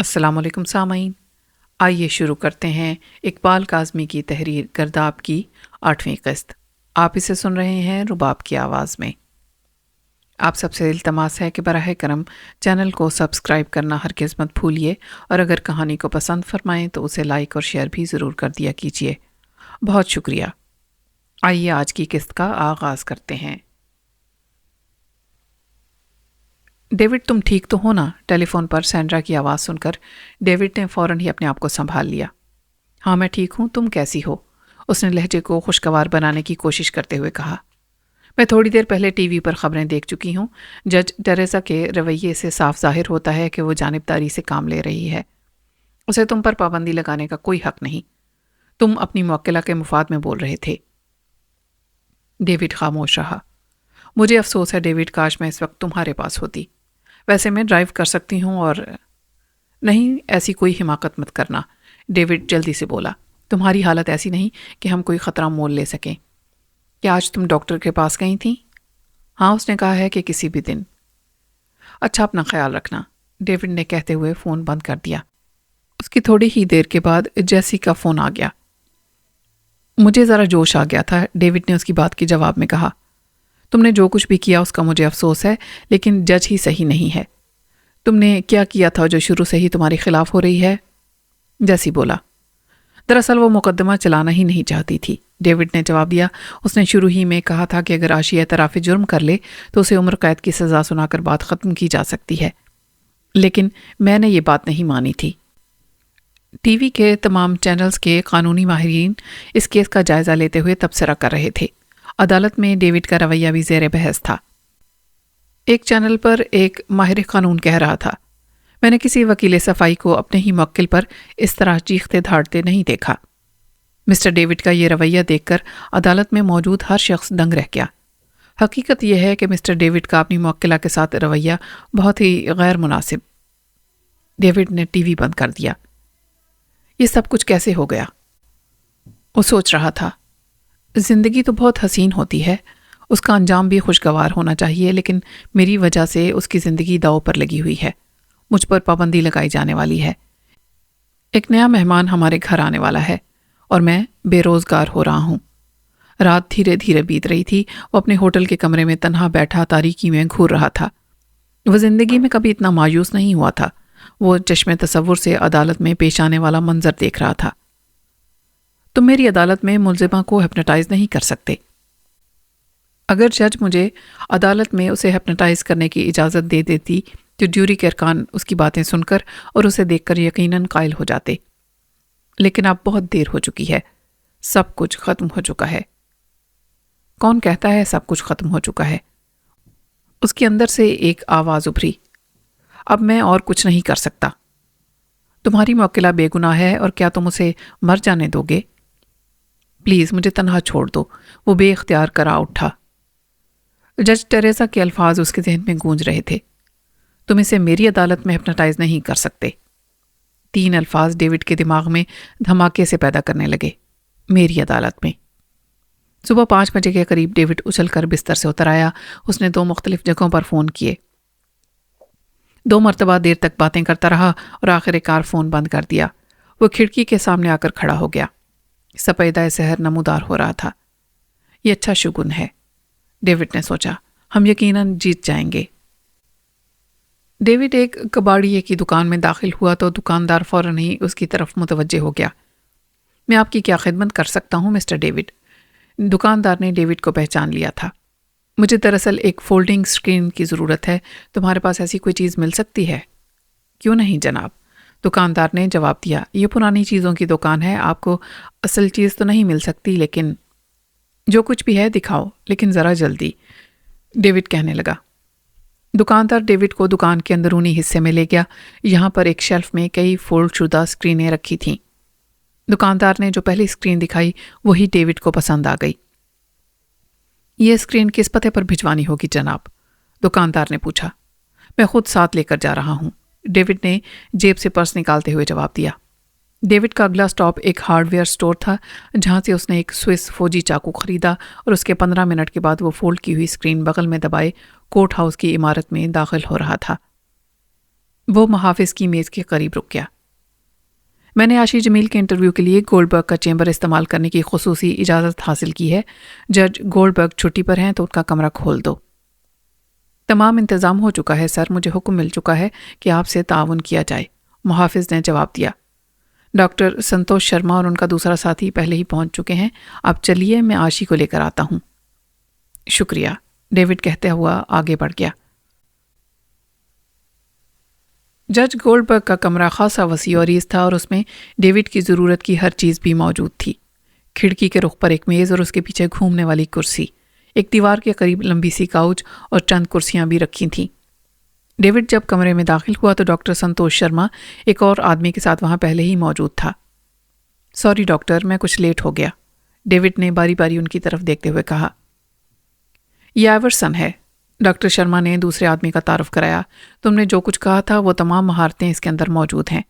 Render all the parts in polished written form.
السلام علیکم سامعین، آئیے شروع کرتے ہیں اقبال کاظمی کی تحریر گرداب کی 8ویں قسط۔ آپ اسے سن رہے ہیں رباب کی آواز میں۔ آپ سب سے التماس ہے کہ براہ کرم چینل کو سبسکرائب کرنا ہرگز مت بھولیے، اور اگر کہانی کو پسند فرمائیں تو اسے لائک اور شیئر بھی ضرور کر دیا کیجیے۔ بہت شکریہ۔ آئیے آج کی قسط کا آغاز کرتے ہیں۔ ڈیوڈ، تم ٹھیک تو ہو نا؟ ٹیلی فون پر سینڈرا کی آواز سن کر ڈیوڈ نے فوراً ہی اپنے آپ کو سنبھال لیا۔ ہاں میں ٹھیک ہوں، تم کیسی ہو؟ اس نے لہجے کو خوشگوار بنانے کی کوشش کرتے ہوئے کہا۔ میں تھوڑی دیر پہلے ٹی وی پر خبریں دیکھ چکی ہوں۔ جج ٹریسا کے رویے سے صاف ظاہر ہوتا ہے کہ وہ جانبداری سے کام لے رہی ہے۔ اسے تم پر پابندی لگانے کا کوئی حق نہیں۔ تم اپنی موکلہ کے مفاد میں بول رہے تھے۔ ڈیوڈ خاموش رہا۔ مجھے افسوس ہے ڈیوڈ، کاش میں اس وقت تمہارے پاس ہوتی۔ ویسے میں ڈرائیو کر سکتی ہوں اور… نہیں، ایسی کوئی حماقت مت کرنا، ڈیوڈ جلدی سے بولا۔ تمہاری حالت ایسی نہیں کہ ہم کوئی خطرہ مول لے سکیں۔ کیا آج تم ڈاکٹر کے پاس گئی تھیں؟ ہاں، اس نے کہا ہے کہ کسی بھی دن۔ اچھا، اپنا خیال رکھنا، ڈیوڈ نے کہتے ہوئے فون بند کر دیا۔ اس کی تھوڑی ہی دیر کے بعد جیسی کا فون آ گیا۔ مجھے ذرا جوش آ گیا تھا، ڈیوڈ نے اس کی بات کے جواب میں کہا۔ تم نے جو کچھ بھی کیا اس کا مجھے افسوس ہے، لیکن جج ہی صحیح نہیں ہے۔ تم نے کیا کیا تھا جو شروع سے ہی تمہارے خلاف ہو رہی ہے؟ جیسی بولا۔ دراصل وہ مقدمہ چلانا ہی نہیں چاہتی تھی، ڈیوڈ نے جواب دیا۔ اس نے شروع ہی میں کہا تھا کہ اگر عاشی اعتراف جرم کر لے تو اسے عمر قید کی سزا سنا کر بات ختم کی جا سکتی ہے، لیکن میں نے یہ بات نہیں مانی تھی۔ ٹی وی کے تمام چینلز کے قانونی ماہرین اس کیس کا جائزہ لیتے ہوئے تبصرہ کر رہے تھے۔ عدالت میں ڈیوڈ کا رویہ بھی زیر بحث تھا۔ ایک چینل پر ایک ماہر قانون کہہ رہا تھا، میں نے کسی وکیل صفائی کو اپنے ہی موکل پر اس طرح چیختے دھاڑتے نہیں دیکھا۔ مسٹر ڈیوڈ کا یہ رویہ دیکھ کر عدالت میں موجود ہر شخص دنگ رہ گیا۔ حقیقت یہ ہے کہ مسٹر ڈیوڈ کا اپنی موکلہ کے ساتھ رویہ بہت ہی غیر مناسب۔ ڈیوڈ نے ٹی وی بند کر دیا۔ یہ سب کچھ کیسے ہو گیا؟ وہ سوچ رہا تھا۔ زندگی تو بہت حسین ہوتی ہے، اس کا انجام بھی خوشگوار ہونا چاہیے، لیکن میری وجہ سے اس کی زندگی داؤ پر لگی ہوئی ہے، مجھ پر پابندی لگائی جانے والی ہے۔ ایک نیا مہمان ہمارے گھر آنے والا ہے اور میں بے روزگار ہو رہا ہوں۔ رات دھیرے دھیرے بیت رہی تھی۔ وہ اپنے ہوٹل کے کمرے میں تنہا بیٹھا تاریکی میں گھور رہا تھا۔ وہ زندگی میں کبھی اتنا مایوس نہیں ہوا تھا۔ وہ چشم تصور سے عدالت میں پیش آنے والا منظر دیکھ رہا تھا۔ تم میری عدالت میں ملزمہ کو ہپنوٹائز نہیں کر سکتے۔ اگر جج مجھے عدالت میں اسے ہپنوٹائز کرنے کی اجازت دے دیتی تو جیوری کے ارکان اس کی باتیں سن کر اور اسے دیکھ کر یقیناً قائل ہو جاتے، لیکن اب بہت دیر ہو چکی ہے، سب کچھ ختم ہو چکا ہے۔ کون کہتا ہے سب کچھ ختم ہو چکا ہے؟ اس کے اندر سے ایک آواز ابھری۔ اب میں اور کچھ نہیں کر سکتا۔ تمہاری موکلہ بے گناہ ہے اور کیا تم اسے مر جانے دو گے؟ پلیز مجھے تنہا چھوڑ دو، وہ بے اختیار کرا اٹھا۔ جج ٹریسا کے الفاظ اس کے ذہن میں گونج رہے تھے۔ تم اسے میری عدالت میں ہپنوٹائز نہیں کر سکتے۔ 3 الفاظ ڈیوڈ کے دماغ میں دھماکے سے پیدا کرنے لگے۔ میری عدالت میں۔ صبح 5 بجے کے قریب ڈیوڈ اچھل کر بستر سے اتر آیا۔ اس نے 2 مختلف جگہوں پر فون کیے، 2 مرتبہ دیر تک باتیں کرتا رہا اور آخر کار فون بند کر دیا۔ وہ کھڑکی کے سامنے آ کر کھڑا ہو گیا۔ سپیدہ سحر نمودار ہو رہا تھا۔ یہ اچھا شگن ہے، ڈیوڈ نے سوچا، ہم یقیناً جیت جائیں گے۔ ڈیوڈ ایک کباڑیے کی دکان میں داخل ہوا تو دکاندار فوراً ہی اس کی طرف متوجہ ہو گیا۔ میں آپ کی کیا خدمت کر سکتا ہوں مسٹر ڈیوڈ؟ دکاندار نے ڈیوڈ کو پہچان لیا تھا۔ مجھے دراصل ایک فولڈنگ سکرین کی ضرورت ہے، تمہارے پاس ایسی کوئی چیز مل سکتی ہے؟ کیوں نہیں جناب، دکاندار نے جواب دیا۔ یہ پرانی چیزوں کی دکان ہے، آپ کو اصل چیز تو نہیں مل سکتی، لیکن جو کچھ بھی ہے دکھاؤ، لیکن ذرا جلدی، ڈیوڈ کہنے لگا۔ دکاندار ڈیوڈ کو دکان کے اندرونی حصے میں لے گیا۔ یہاں پر ایک شیلف میں کئی فولڈ شدہ سکرینیں رکھی تھیں۔ دکاندار نے جو پہلی سکرین دکھائی وہی ڈیوڈ کو پسند آ گئی۔ یہ سکرین کس پتے پر بھجوانی ہوگی جناب؟ دکاندار نے پوچھا۔ میں خود ساتھ لے کر جا رہا ہوں، ڈیوڈ نے جیب سے پرس نکالتے ہوئے جواب دیا۔ ڈیوڈ کا اگلا سٹاپ ایک ہارڈ ویئر سٹور تھا، جہاں سے اس نے ایک سوئس فوجی چاقو خریدا اور اس کے 15 منٹ کے بعد وہ فولڈ کی ہوئی سکرین بغل میں دبائے کوٹ ہاؤس کی عمارت میں داخل ہو رہا تھا۔ وہ محافظ کی میز کے قریب رک گیا۔ میں نے آشی جمیل کے انٹرویو کے لیے گولڈبرگ کا چیمبر استعمال کرنے کی خصوصی اجازت حاصل کی ہے۔ جج گولڈبرگ چھٹی پر ہیں تو ان کا کمرہ کھول دو۔ تمام انتظام ہو چکا ہے سر، مجھے حکم مل چکا ہے کہ آپ سے تعاون کیا جائے، محافظ نے جواب دیا۔ ڈاکٹر سنتوش شرما اور ان کا دوسرا ساتھی پہلے ہی پہنچ چکے ہیں، اب چلیے میں آشی کو لے کر آتا ہوں۔ شکریہ، ڈیوڈ کہتے ہوا آگے بڑھ گیا۔ جج گولڈبرگ کا کمرہ خاصا وسیع و عریض تھا اور اس میں ڈیوڈ کی ضرورت کی ہر چیز بھی موجود تھی۔ کھڑکی کے رخ پر ایک میز اور اس کے پیچھے گھومنے والی کرسی، ایک دیوار کے قریب لمبی سی کاؤچ اور چند کرسیاں بھی رکھی تھیں۔ ڈیوڈ جب کمرے میں داخل ہوا تو ڈاکٹر سنتوش شرما ایک اور آدمی کے ساتھ وہاں پہلے ہی موجود تھا۔ سوری ڈاکٹر، میں کچھ لیٹ ہو گیا، ڈیوڈ نے باری باری ان کی طرف دیکھتے ہوئے کہا۔ یہ ایورسن ہے، ڈاکٹر شرما نے دوسرے آدمی کا تعارف کرایا۔ تم نے جو کچھ کہا تھا وہ تمام مہارتیں اس کے اندر موجود ہیں۔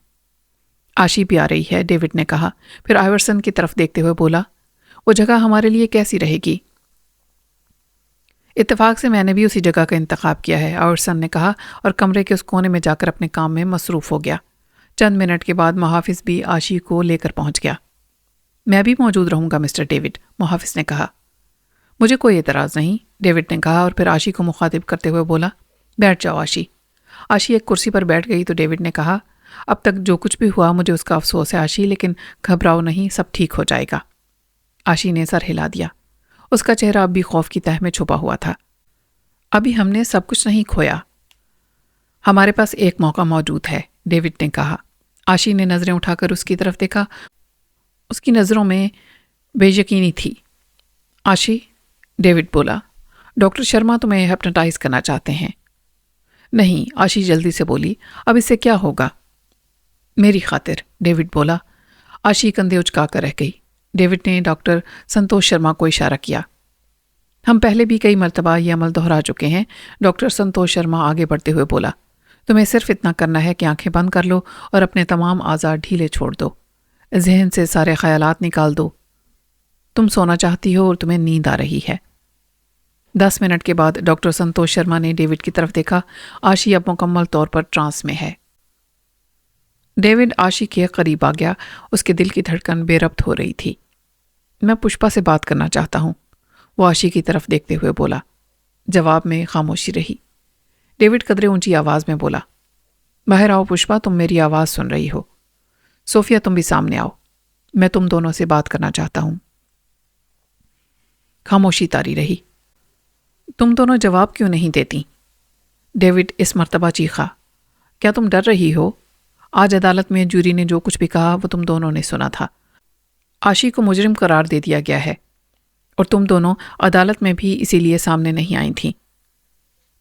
آشی بھی آ رہی ہے، ڈیوڈ نے کہا، پھر آئیورسن کی طرف دیکھتے ہوئے بولا، وہ جگہ ہمارے لیے کیسی رہے گی؟ اتفاق سے میں نے بھی اسی جگہ کا انتخاب کیا ہے، آئیورسن نے کہا اور کمرے کے اس کونے میں جا کر اپنے کام میں مصروف ہو گیا۔ چند منٹ کے بعد محافظ بھی آشی کو لے کر پہنچ گیا۔ میں بھی موجود رہوں گا مسٹر ڈیوڈ، محافظ نے کہا۔ مجھے کوئی اعتراض نہیں، ڈیوڈ نے کہا اور پھر آشی کو مخاطب کرتے ہوئے بولا، بیٹھ جاؤ آشی۔ آشی ایک کرسی پر بیٹھ گئی تو ڈیوڈ نے کہا، اب تک جو کچھ بھی ہوا مجھے اس کا افسوس ہے آشی، لیکن گھبراؤ نہیں، سب ٹھیک ہو جائے گا۔ آشی نے سر ہلا دیا، اس کا چہرہ اب بھی خوف کی تہہ میں چھپا ہوا تھا۔ ابھی ہم نے سب کچھ نہیں کھویا، ہمارے پاس ایک موقع موجود ہے، ڈیوڈ نے کہا۔ آشی نے نظریں اٹھا کر اس کی طرف دیکھا، اس کی نظروں میں بے یقینی تھی۔ آشی، ڈیوڈ بولا، ڈاکٹر شرما تمہیں ہیپنوٹائز کرنا چاہتے ہیں۔ نہیں، آشی جلدی سے بولی، اب اس سے کیا ہوگا؟ میری خاطر، ڈیوڈ بولا۔ آشی کندھے اچکا کر رہ گئی۔ ڈیوڈ نے ڈاکٹر سنتوش شرما کو اشارہ کیا۔ ہم پہلے بھی کئی مرتبہ یہ عمل دہرا چکے ہیں، ڈاکٹر سنتوش شرما آگے بڑھتے ہوئے بولا۔ تمہیں صرف اتنا کرنا ہے کہ آنکھیں بند کر لو اور اپنے تمام اعضاء ڈھیلے چھوڑ دو، ذہن سے سارے خیالات نکال دو۔ تم سونا چاہتی ہو اور تمہیں نیند آ رہی ہے۔ 10 منٹ کے بعد ڈاکٹر سنتوش شرما نے ڈیوڈ کی طرف دیکھا۔ آشی اب مکمل طور پر ٹرانس میں ہے۔ ڈیوڈ آشی کے قریب آ گیا، اس کے دل کی دھڑکن بے ربط ہو رہی تھی۔ میں پشپا سے بات کرنا چاہتا ہوں، وہ آشی کی طرف دیکھتے ہوئے بولا۔ جواب میں خاموشی رہی۔ ڈیوڈ قدرے اونچی آواز میں بولا، باہر آؤ پشپا، تم میری آواز سن رہی ہو۔ صوفیہ تم بھی سامنے آؤ، میں تم دونوں سے بات کرنا چاہتا ہوں۔ خاموشی طاری رہی۔ تم دونوں جواب کیوں نہیں دیتی؟ ڈیوڈ اس مرتبہ چیخا، کیا تم ڈر رہی ہو؟ آج عدالت میں جوری نے جو کچھ بھی کہا وہ تم دونوں نے سنا تھا۔ آشی کو مجرم قرار دے دیا گیا ہے اور تم دونوں عدالت میں بھی اسی لیے سامنے نہیں آئی تھیں۔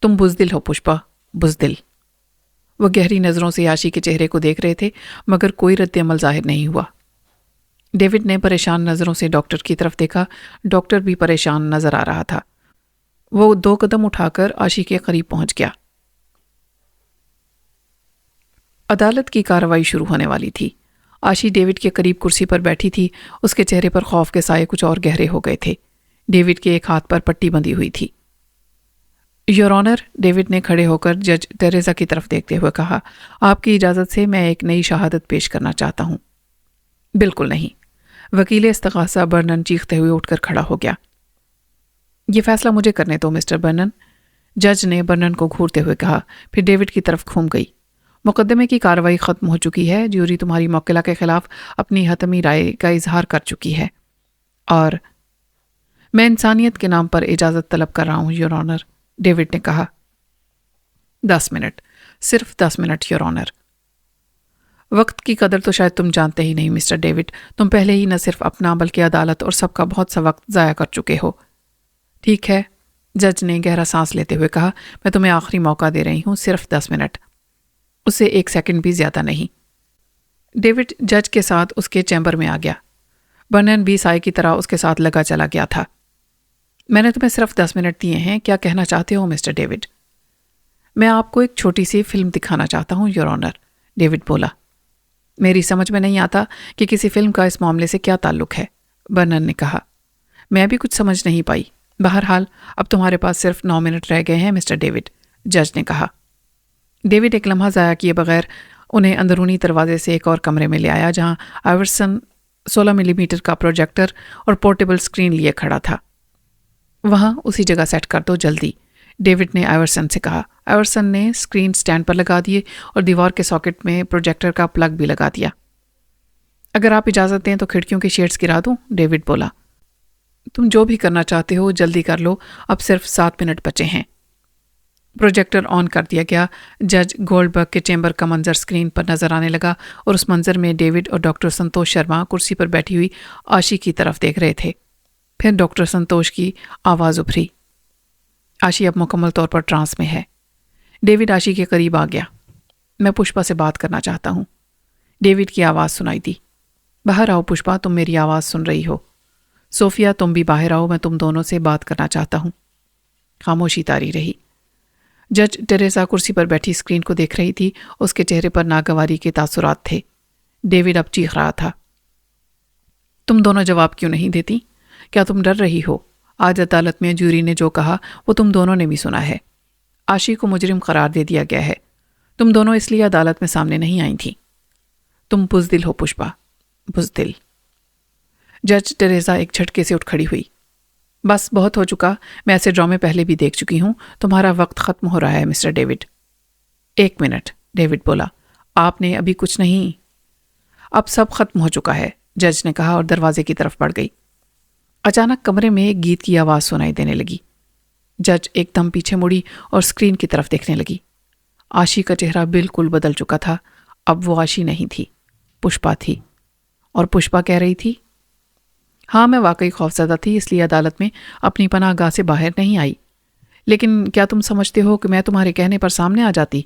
تم بزدل ہو پشپا، بزدل۔ وہ گہری نظروں سے آشی کے چہرے کو دیکھ رہے تھے مگر کوئی رد عمل ظاہر نہیں ہوا۔ ڈیوڈ نے پریشان نظروں سے ڈاکٹر کی طرف دیکھا، ڈاکٹر بھی پریشان نظر آ رہا تھا۔ وہ 2 قدم اٹھا کر آشی کے قریب پہنچ گیا۔ عدالت کی کارروائی شروع ہونے والی تھی۔ آشی ڈیوڈ کے قریب کرسی پر بیٹھی تھی، اس کے چہرے پر خوف کے سائے کچھ اور گہرے ہو گئے تھے۔ ڈیوڈ کے ایک ہاتھ پر پٹی بندھی ہوئی تھی۔ یور آنر، ڈیوڈ نے کھڑے ہو کر جج ٹیریزا کی طرف دیکھتے ہوئے کہا، آپ کی اجازت سے میں ایک نئی شہادت پیش کرنا چاہتا ہوں۔ بالکل نہیں، وکیل استغاثہ برنن چیختے ہوئے اٹھ کر کھڑا ہو گیا۔ یہ فیصلہ مجھے کرنے دو مسٹر برنن، جج نے برنن کو گھورتے ہوئے کہا، پھر ڈیوڈ کی طرف گھوم گئی۔ مقدمے کی کارروائی ختم ہو چکی ہے، جیوری تمہاری موکلہ کے خلاف اپنی حتمی رائے کا اظہار کر چکی ہے اور میں انسانیت کے نام پر اجازت طلب کر رہا ہوں یور آنر، ڈیوڈ نے کہا۔ 10 منٹ، صرف 10 منٹ یور آنر۔ وقت کی قدر تو شاید تم جانتے ہی نہیں مسٹر ڈیوڈ، تم پہلے ہی نہ صرف اپنا بلکہ عدالت اور سب کا بہت سا وقت ضائع کر چکے ہو۔ ٹھیک ہے، جج نے گہرا سانس لیتے ہوئے کہا، میں تمہیں آخری موقع دے رہی ہوں، صرف 10 منٹ، اس سے 1 سیکنڈ بھی زیادہ نہیں۔ ڈیوڈ جج کے ساتھ اس کے چیمبر میں آ گیا۔ برنن بھی سائے کی طرح اس کے ساتھ لگا چلا گیا تھا۔ میں نے تمہیں صرف 10 منٹ دیے ہیں، کیا کہنا چاہتے ہو مسٹر ڈیوڈ؟ میں آپ کو ایک چھوٹی سی فلم دکھانا چاہتا ہوں یور آنر، ڈیوڈ بولا۔ میری سمجھ میں نہیں آتا کہ کسی فلم کا اس معاملے سے کیا تعلق ہے، برنن نے کہا۔ میں بھی کچھ سمجھ نہیں پائی، بہرحال اب تمہارے پاس صرف 9 منٹ رہ گئے ہیں مسٹر ڈیوڈ، جج نے کہا۔ ڈیوڈ ایک لمحہ ضائع کیے بغیر انہیں اندرونی دروازے سے ایک اور کمرے میں لے آیا جہاں آئیورسن 16 ملی میٹر کا پروجیکٹر اور پورٹیبل سکرین لیے کھڑا تھا۔ وہاں اسی جگہ سیٹ کر دو جلدی، ڈیوڈ نے آئیورسن سے کہا۔ آئیورسن نے سکرین سٹینڈ پر لگا دیے اور دیوار کے ساکٹ میں پروجیکٹر کا پلگ بھی لگا دیا۔ اگر آپ اجازت دیں تو کھڑکیوں کے شیڈز گرا دوں، ڈیوڈ بولا۔ تم جو بھی کرنا چاہتے ہو جلدی کر لو، اب صرف 7 منٹ بچے ہیں۔ پروجیکٹر آن کر دیا گیا۔ جج گولڈبرگ کے چیمبر کا منظر سکرین پر نظر آنے لگا اور اس منظر میں ڈیوڈ اور ڈاکٹر سنتوش شرما کرسی پر بیٹھی ہوئی آشی کی طرف دیکھ رہے تھے۔ پھر ڈاکٹر سنتوش کی آواز ابھری۔ آشی اب مکمل طور پر ٹرانس میں ہے۔ ڈیوڈ آشی کے قریب آ گیا۔ میں پشپا سے بات کرنا چاہتا ہوں۔ ڈیوڈ کی آواز سنائی دی۔ باہر آؤ پشپا، تم میری آواز سن رہی ہو۔ صوفیہ تم بھی باہر آؤ، میں تم دونوں سے بات کرنا چاہتا ہوں۔ خاموشی طاری رہی۔ جج ٹریسا کرسی پر بیٹھی سکرین کو دیکھ رہی تھی۔ اس کے چہرے پر ناگواری کے تاثرات تھے۔ ڈیوڈ اب چیخ رہا تھا۔ تم دونوں جواب کیوں نہیں دیتی؟ کیا تم ڈر رہی ہو؟ آج عدالت میں جوری نے جو کہا وہ تم دونوں نے بھی سنا ہے۔ آشی کو مجرم قرار دے دیا گیا ہے۔ تم دونوں اس لیے عدالت میں سامنے نہیں آئی تھیں۔ تم بزدل ہو پشپا، بزدل۔ جج ٹریسا ایک جھٹکے سے اٹھ کھڑی ہوئی۔ بس بہت ہو چکا، میں ایسے ڈرامے پہلے بھی دیکھ چکی ہوں۔ تمہارا وقت ختم ہو رہا ہے مسٹر ڈیوڈ۔ 1 منٹ، ڈیوڈ بولا۔ آپ نے ابھی کچھ نہیں۔ اب سب ختم ہو چکا ہے، جج نے کہا اور دروازے کی طرف بڑھ گئی۔ اچانک کمرے میں ایک گیت کی آواز سنائی دینے لگی۔ جج ایک دم پیچھے مڑی اور سکرین کی طرف دیکھنے لگی۔ آشی کا چہرہ بالکل بدل چکا تھا۔ اب وہ آشی نہیں تھی، پشپا تھی۔ اور پشپا کہہ رہی تھی، ہاں میں واقعی خوفزدہ تھی، اس لیے عدالت میں اپنی پناہ گاہ سے باہر نہیں آئی۔ لیکن کیا تم سمجھتے ہو کہ میں تمہارے کہنے پر سامنے آ جاتی؟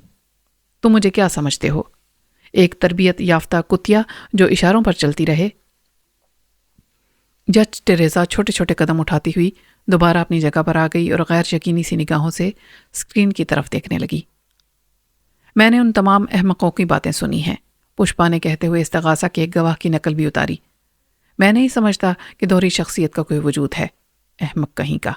تم مجھے کیا سمجھتے ہو؟ ایک تربیت یافتہ کتیا جو اشاروں پر چلتی رہے؟ جج ٹریسا چھوٹے چھوٹے قدم اٹھاتی ہوئی دوبارہ اپنی جگہ پر آ گئی اور غیر یقینی سی نگاہوں سے سکرین کی طرف دیکھنے لگی۔ میں نے ان تمام احمقوں کی باتیں سنی ہیں، پشپا نے کہتے ہوئے استغاثہ کے ایک گواہ کی نقل بھی اتاری۔ میں نہیں سمجھتا کہ دوہری شخصیت کا کوئی وجود ہے، احمق کہیں کا۔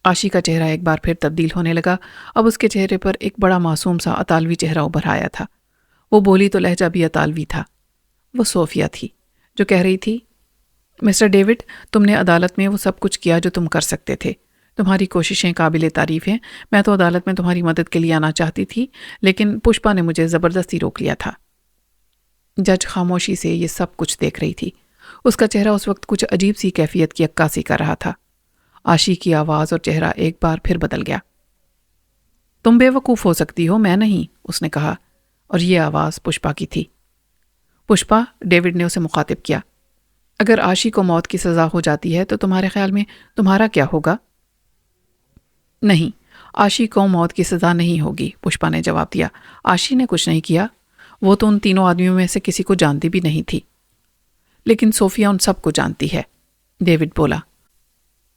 آشی کا چہرہ ایک بار پھر تبدیل ہونے لگا۔ اب اس کے چہرے پر ایک بڑا معصوم سا اطالوی چہرہ ابھر آیا تھا۔ وہ بولی تو لہجہ بھی اطالوی تھا۔ وہ صوفیہ تھی جو کہہ رہی تھی، مسٹر ڈیوڈ، تم نے عدالت میں وہ سب کچھ کیا جو تم کر سکتے تھے۔ تمہاری کوششیں قابل تعریف ہیں۔ میں تو عدالت میں تمہاری مدد کے لیے آنا چاہتی تھی، لیکن پشپا نے مجھے زبردستی روک لیا تھا۔ جج خاموشی سے یہ سب کچھ دیکھ رہی تھی۔ اس کا چہرہ اس وقت کچھ عجیب سی کیفیت کی عکاسی کر رہا تھا۔ آشی کی آواز اور چہرہ ایک بار پھر بدل گیا۔ تم بے وقوف ہو سکتی ہو، میں نہیں، اس نے کہا، اور یہ آواز پشپا کی تھی۔ پشپا، ڈیوڈ نے اسے مخاطب کیا، اگر آشی کو موت کی سزا ہو جاتی ہے تو تمہارے خیال میں تمہارا کیا ہوگا؟ نہیں، آشی کو موت کی سزا نہیں ہوگی، پشپا نے جواب دیا۔ آشی نے کچھ نہیں کیا، وہ تو ان تینوں آدمیوں میں سے کسی کو جانتی بھی نہیں تھی۔ لیکن صوفیہ ان سب کو جانتی ہے، ڈیوڈ بولا۔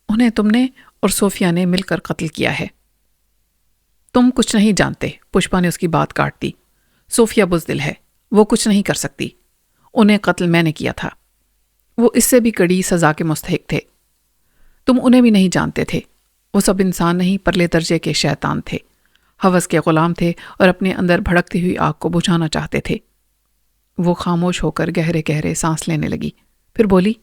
انہیں تم نے اور صوفیہ نے مل کر قتل کیا ہے۔ تم کچھ نہیں جانتے، پشپا نے اس کی بات کاٹ دی۔ صوفیہ بزدل ہے، وہ کچھ نہیں کر سکتی۔ انہیں قتل میں نے کیا تھا۔ وہ اس سے بھی کڑی سزا کے مستحق تھے۔ تم انہیں بھی نہیں جانتے تھے۔ وہ سب انسان نہیں، پرلے درجے کے شیطان تھے، ہوس کے غلام تھے اور اپنے اندر بھڑکتی ہوئی آگ کو بجھانا چاہتے تھے۔ وہ خاموش ہو کر گہرے گہرے سانس لینے لگی، پھر بولی،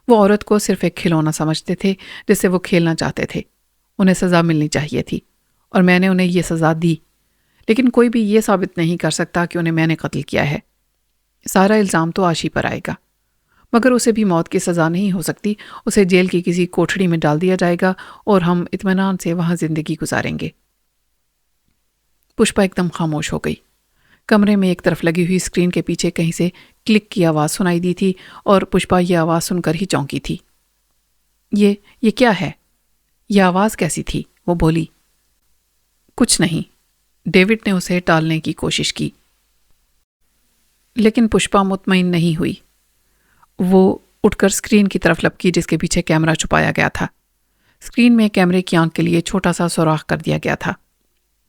وہ عورت کو صرف ایک کھلونا سمجھتے تھے جس سے وہ کھیلنا چاہتے تھے۔ انہیں سزا ملنی چاہیے تھی اور میں نے انہیں یہ سزا دی، لیکن کوئی بھی یہ ثابت نہیں کر سکتا کہ انہیں میں نے قتل کیا ہے۔ سارا الزام تو آشی پر آئے گا، مگر اسے بھی موت کی سزا نہیں ہو سکتی۔ اسے جیل کی کسی کوٹھڑی میں ڈال دیا جائے گا اور ہم اطمینان سے وہاں زندگی گزاریں گے۔ پشپا ایک دم خاموش ہو گئی۔ کمرے میں ایک طرف لگی ہوئی سکرین کے پیچھے کہیں سے کلک کی آواز سنائی دی تھی اور پشپا یہ آواز سن کر ہی چونکی تھی۔ یہ کیا ہے؟ یہ آواز کیسی تھی؟ وہ بولی۔ کچھ نہیں، ڈیوڈ نے اسے ٹالنے کی کوشش کی، لیکن پشپا مطمئن نہیں ہوئی۔ وہ اٹھ کر سکرین کی طرف لپکی جس کے پیچھے کیمرہ چھپایا گیا تھا۔ سکرین میں کیمرے کی آنکھ کے لیے چھوٹا سا سوراخ کر دیا گیا تھا۔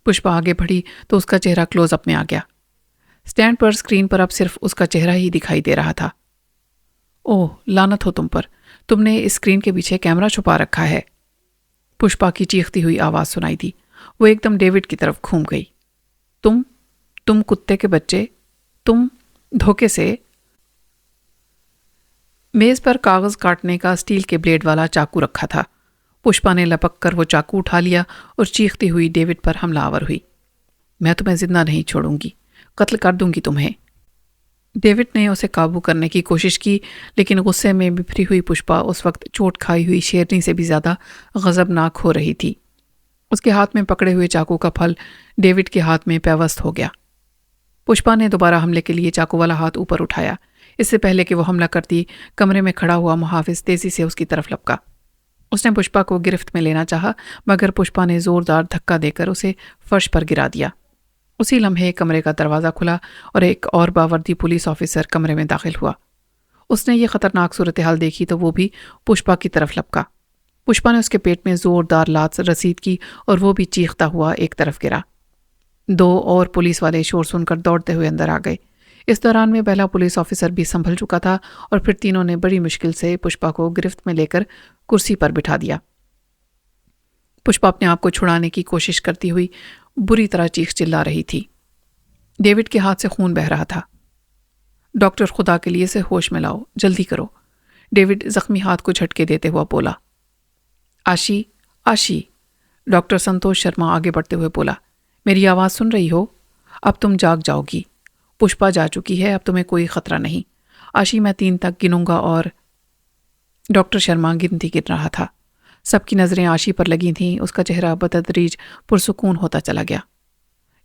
پشپا آگے بڑھی تو اس کا چہرہ کلوز اپ میں آ گیا۔ سٹینڈ پر سکرین پر اب صرف اس کا چہرہ ہی دکھائی دے رہا تھا۔ اوہ، لعنت ہو تم پر، تم نے اس سکرین کے پیچھے کیمرہ چھپا رکھا ہے، پشپا کی چیختی ہوئی آواز سنائی دی۔ وہ ایک دم ڈیوڈ کی طرف گھوم گئی۔ تم کتے کے بچے، تم دھوکے سے۔ میز پر کاغذ کاٹنے کا اسٹیل کے بلیڈ والا چاقو رکھا تھا۔ پشپا نے لپک کر وہ چاقو اٹھا لیا اور چیختی ہوئی ڈیوڈ پر حملہ آور ہوئی۔ میں تمہیں زندہ نہیں چھوڑوں گی، قتل کر دوں گی تمہیں۔ ڈیوڈ نے اسے قابو کرنے کی کوشش کی، لیکن غصے میں بفری ہوئی پشپا اس وقت چوٹ کھائی ہوئی شیرنی سے بھی زیادہ غضبناک ہو رہی تھی۔ اس کے ہاتھ میں پکڑے ہوئے چاقو کا پھل ڈیوڈ کے ہاتھ میں پیوست ہو گیا۔ پشپا نے دوبارہ حملے کے لیے چاقو والا ہاتھ اوپر اٹھایا۔ اس سے پہلے کہ وہ حملہ کرتی، کمرے میں کھڑا ہوا محافظ تیزی سے اس کی طرف لپکا۔ اس نے پشپا کو گرفت میں لینا چاہا، مگر پشپا نے زوردار دھکا دے کر اسے فرش پر گرا دیا۔ اسی لمحے کمرے کا دروازہ کھلا اور ایک اور باوردی پولیس آفیسر کمرے میں داخل ہوا۔ اس نے یہ خطرناک صورتحال دیکھی تو وہ بھی پشپا کی طرف لپکا۔ پشپا نے اس کے پیٹ میں زوردار لات رسید کی اور وہ بھی چیختا ہوا ایک طرف گرا۔ 2 اور پولیس والے شور سن کر دوڑتے ہوئے اندر آ گئے۔ اس دوران میں پہلا پولیس آفیسر بھی سنبھل چکا تھا اور پھر تینوں نے بڑی مشکل سے پشپا کو گرفت میں لے کر کرسی پر بٹھا دیا۔ پشپا اپنے آپ کو چھڑانے کی کوشش کرتی ہوئی بری طرح چیخ چلا رہی تھی۔ ڈیوڈ کے ہاتھ سے خون بہہ رہا تھا۔ ڈاکٹر، خدا کے لیے اسے ہوش میں لاؤ، جلدی کرو، ڈیوڈ زخمی ہاتھ کو جھٹکے دیتے ہوا بولا۔ آشی، آشی، ڈاکٹر سنتوش شرما آگے بڑھتے ہوئے بولا، میری آواز سن رہی ہو؟ اب تم جاگ جاؤ گی، پشپا جا چکی ہے، اب تمہیں کوئی خطرہ نہیں۔ آشی، میں 3 تک گنوں گا اور… ڈاکٹر شرما گنتی گن رہا تھا۔ سب کی نظریں آشی پر لگی تھیں۔ اس کا چہرہ بتدریج پرسکون ہوتا چلا گیا۔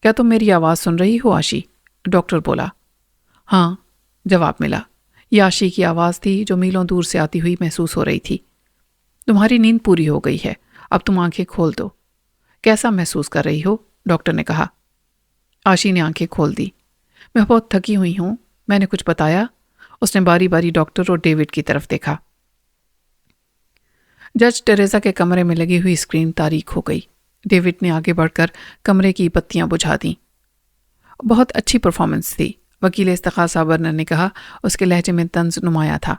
کیا تم میری آواز سن رہی ہو آشی؟ ڈاکٹر بولا۔ ہاں، جواب ملا۔ یہ آشی کی آواز تھی جو میلوں دور سے آتی ہوئی محسوس ہو رہی تھی۔ تمہاری نیند پوری ہو گئی ہے، اب تم آنکھیں کھول دو۔ کیسا محسوس کر رہی ہو؟ ڈاکٹر نے کہا۔ آشی نے آنکھیں کھول دی۔ میں بہت تھکی ہوئی ہوں، میں نے کچھ بتایا؟ اس نے باری باری ڈاکٹر اور ڈیوڈ کی طرف دیکھا۔ جج ٹریزا کے کمرے میں لگی ہوئی اسکرین تاریک ہو گئی۔ ڈیوڈ نے آگے بڑھ کر کمرے کی بتیاں بجھا دیں۔ بہت اچھی پرفارمنس تھی، وکیل استغاثہ برنر نے کہا۔ اس کے لہجے میں طنز نمایاں تھا۔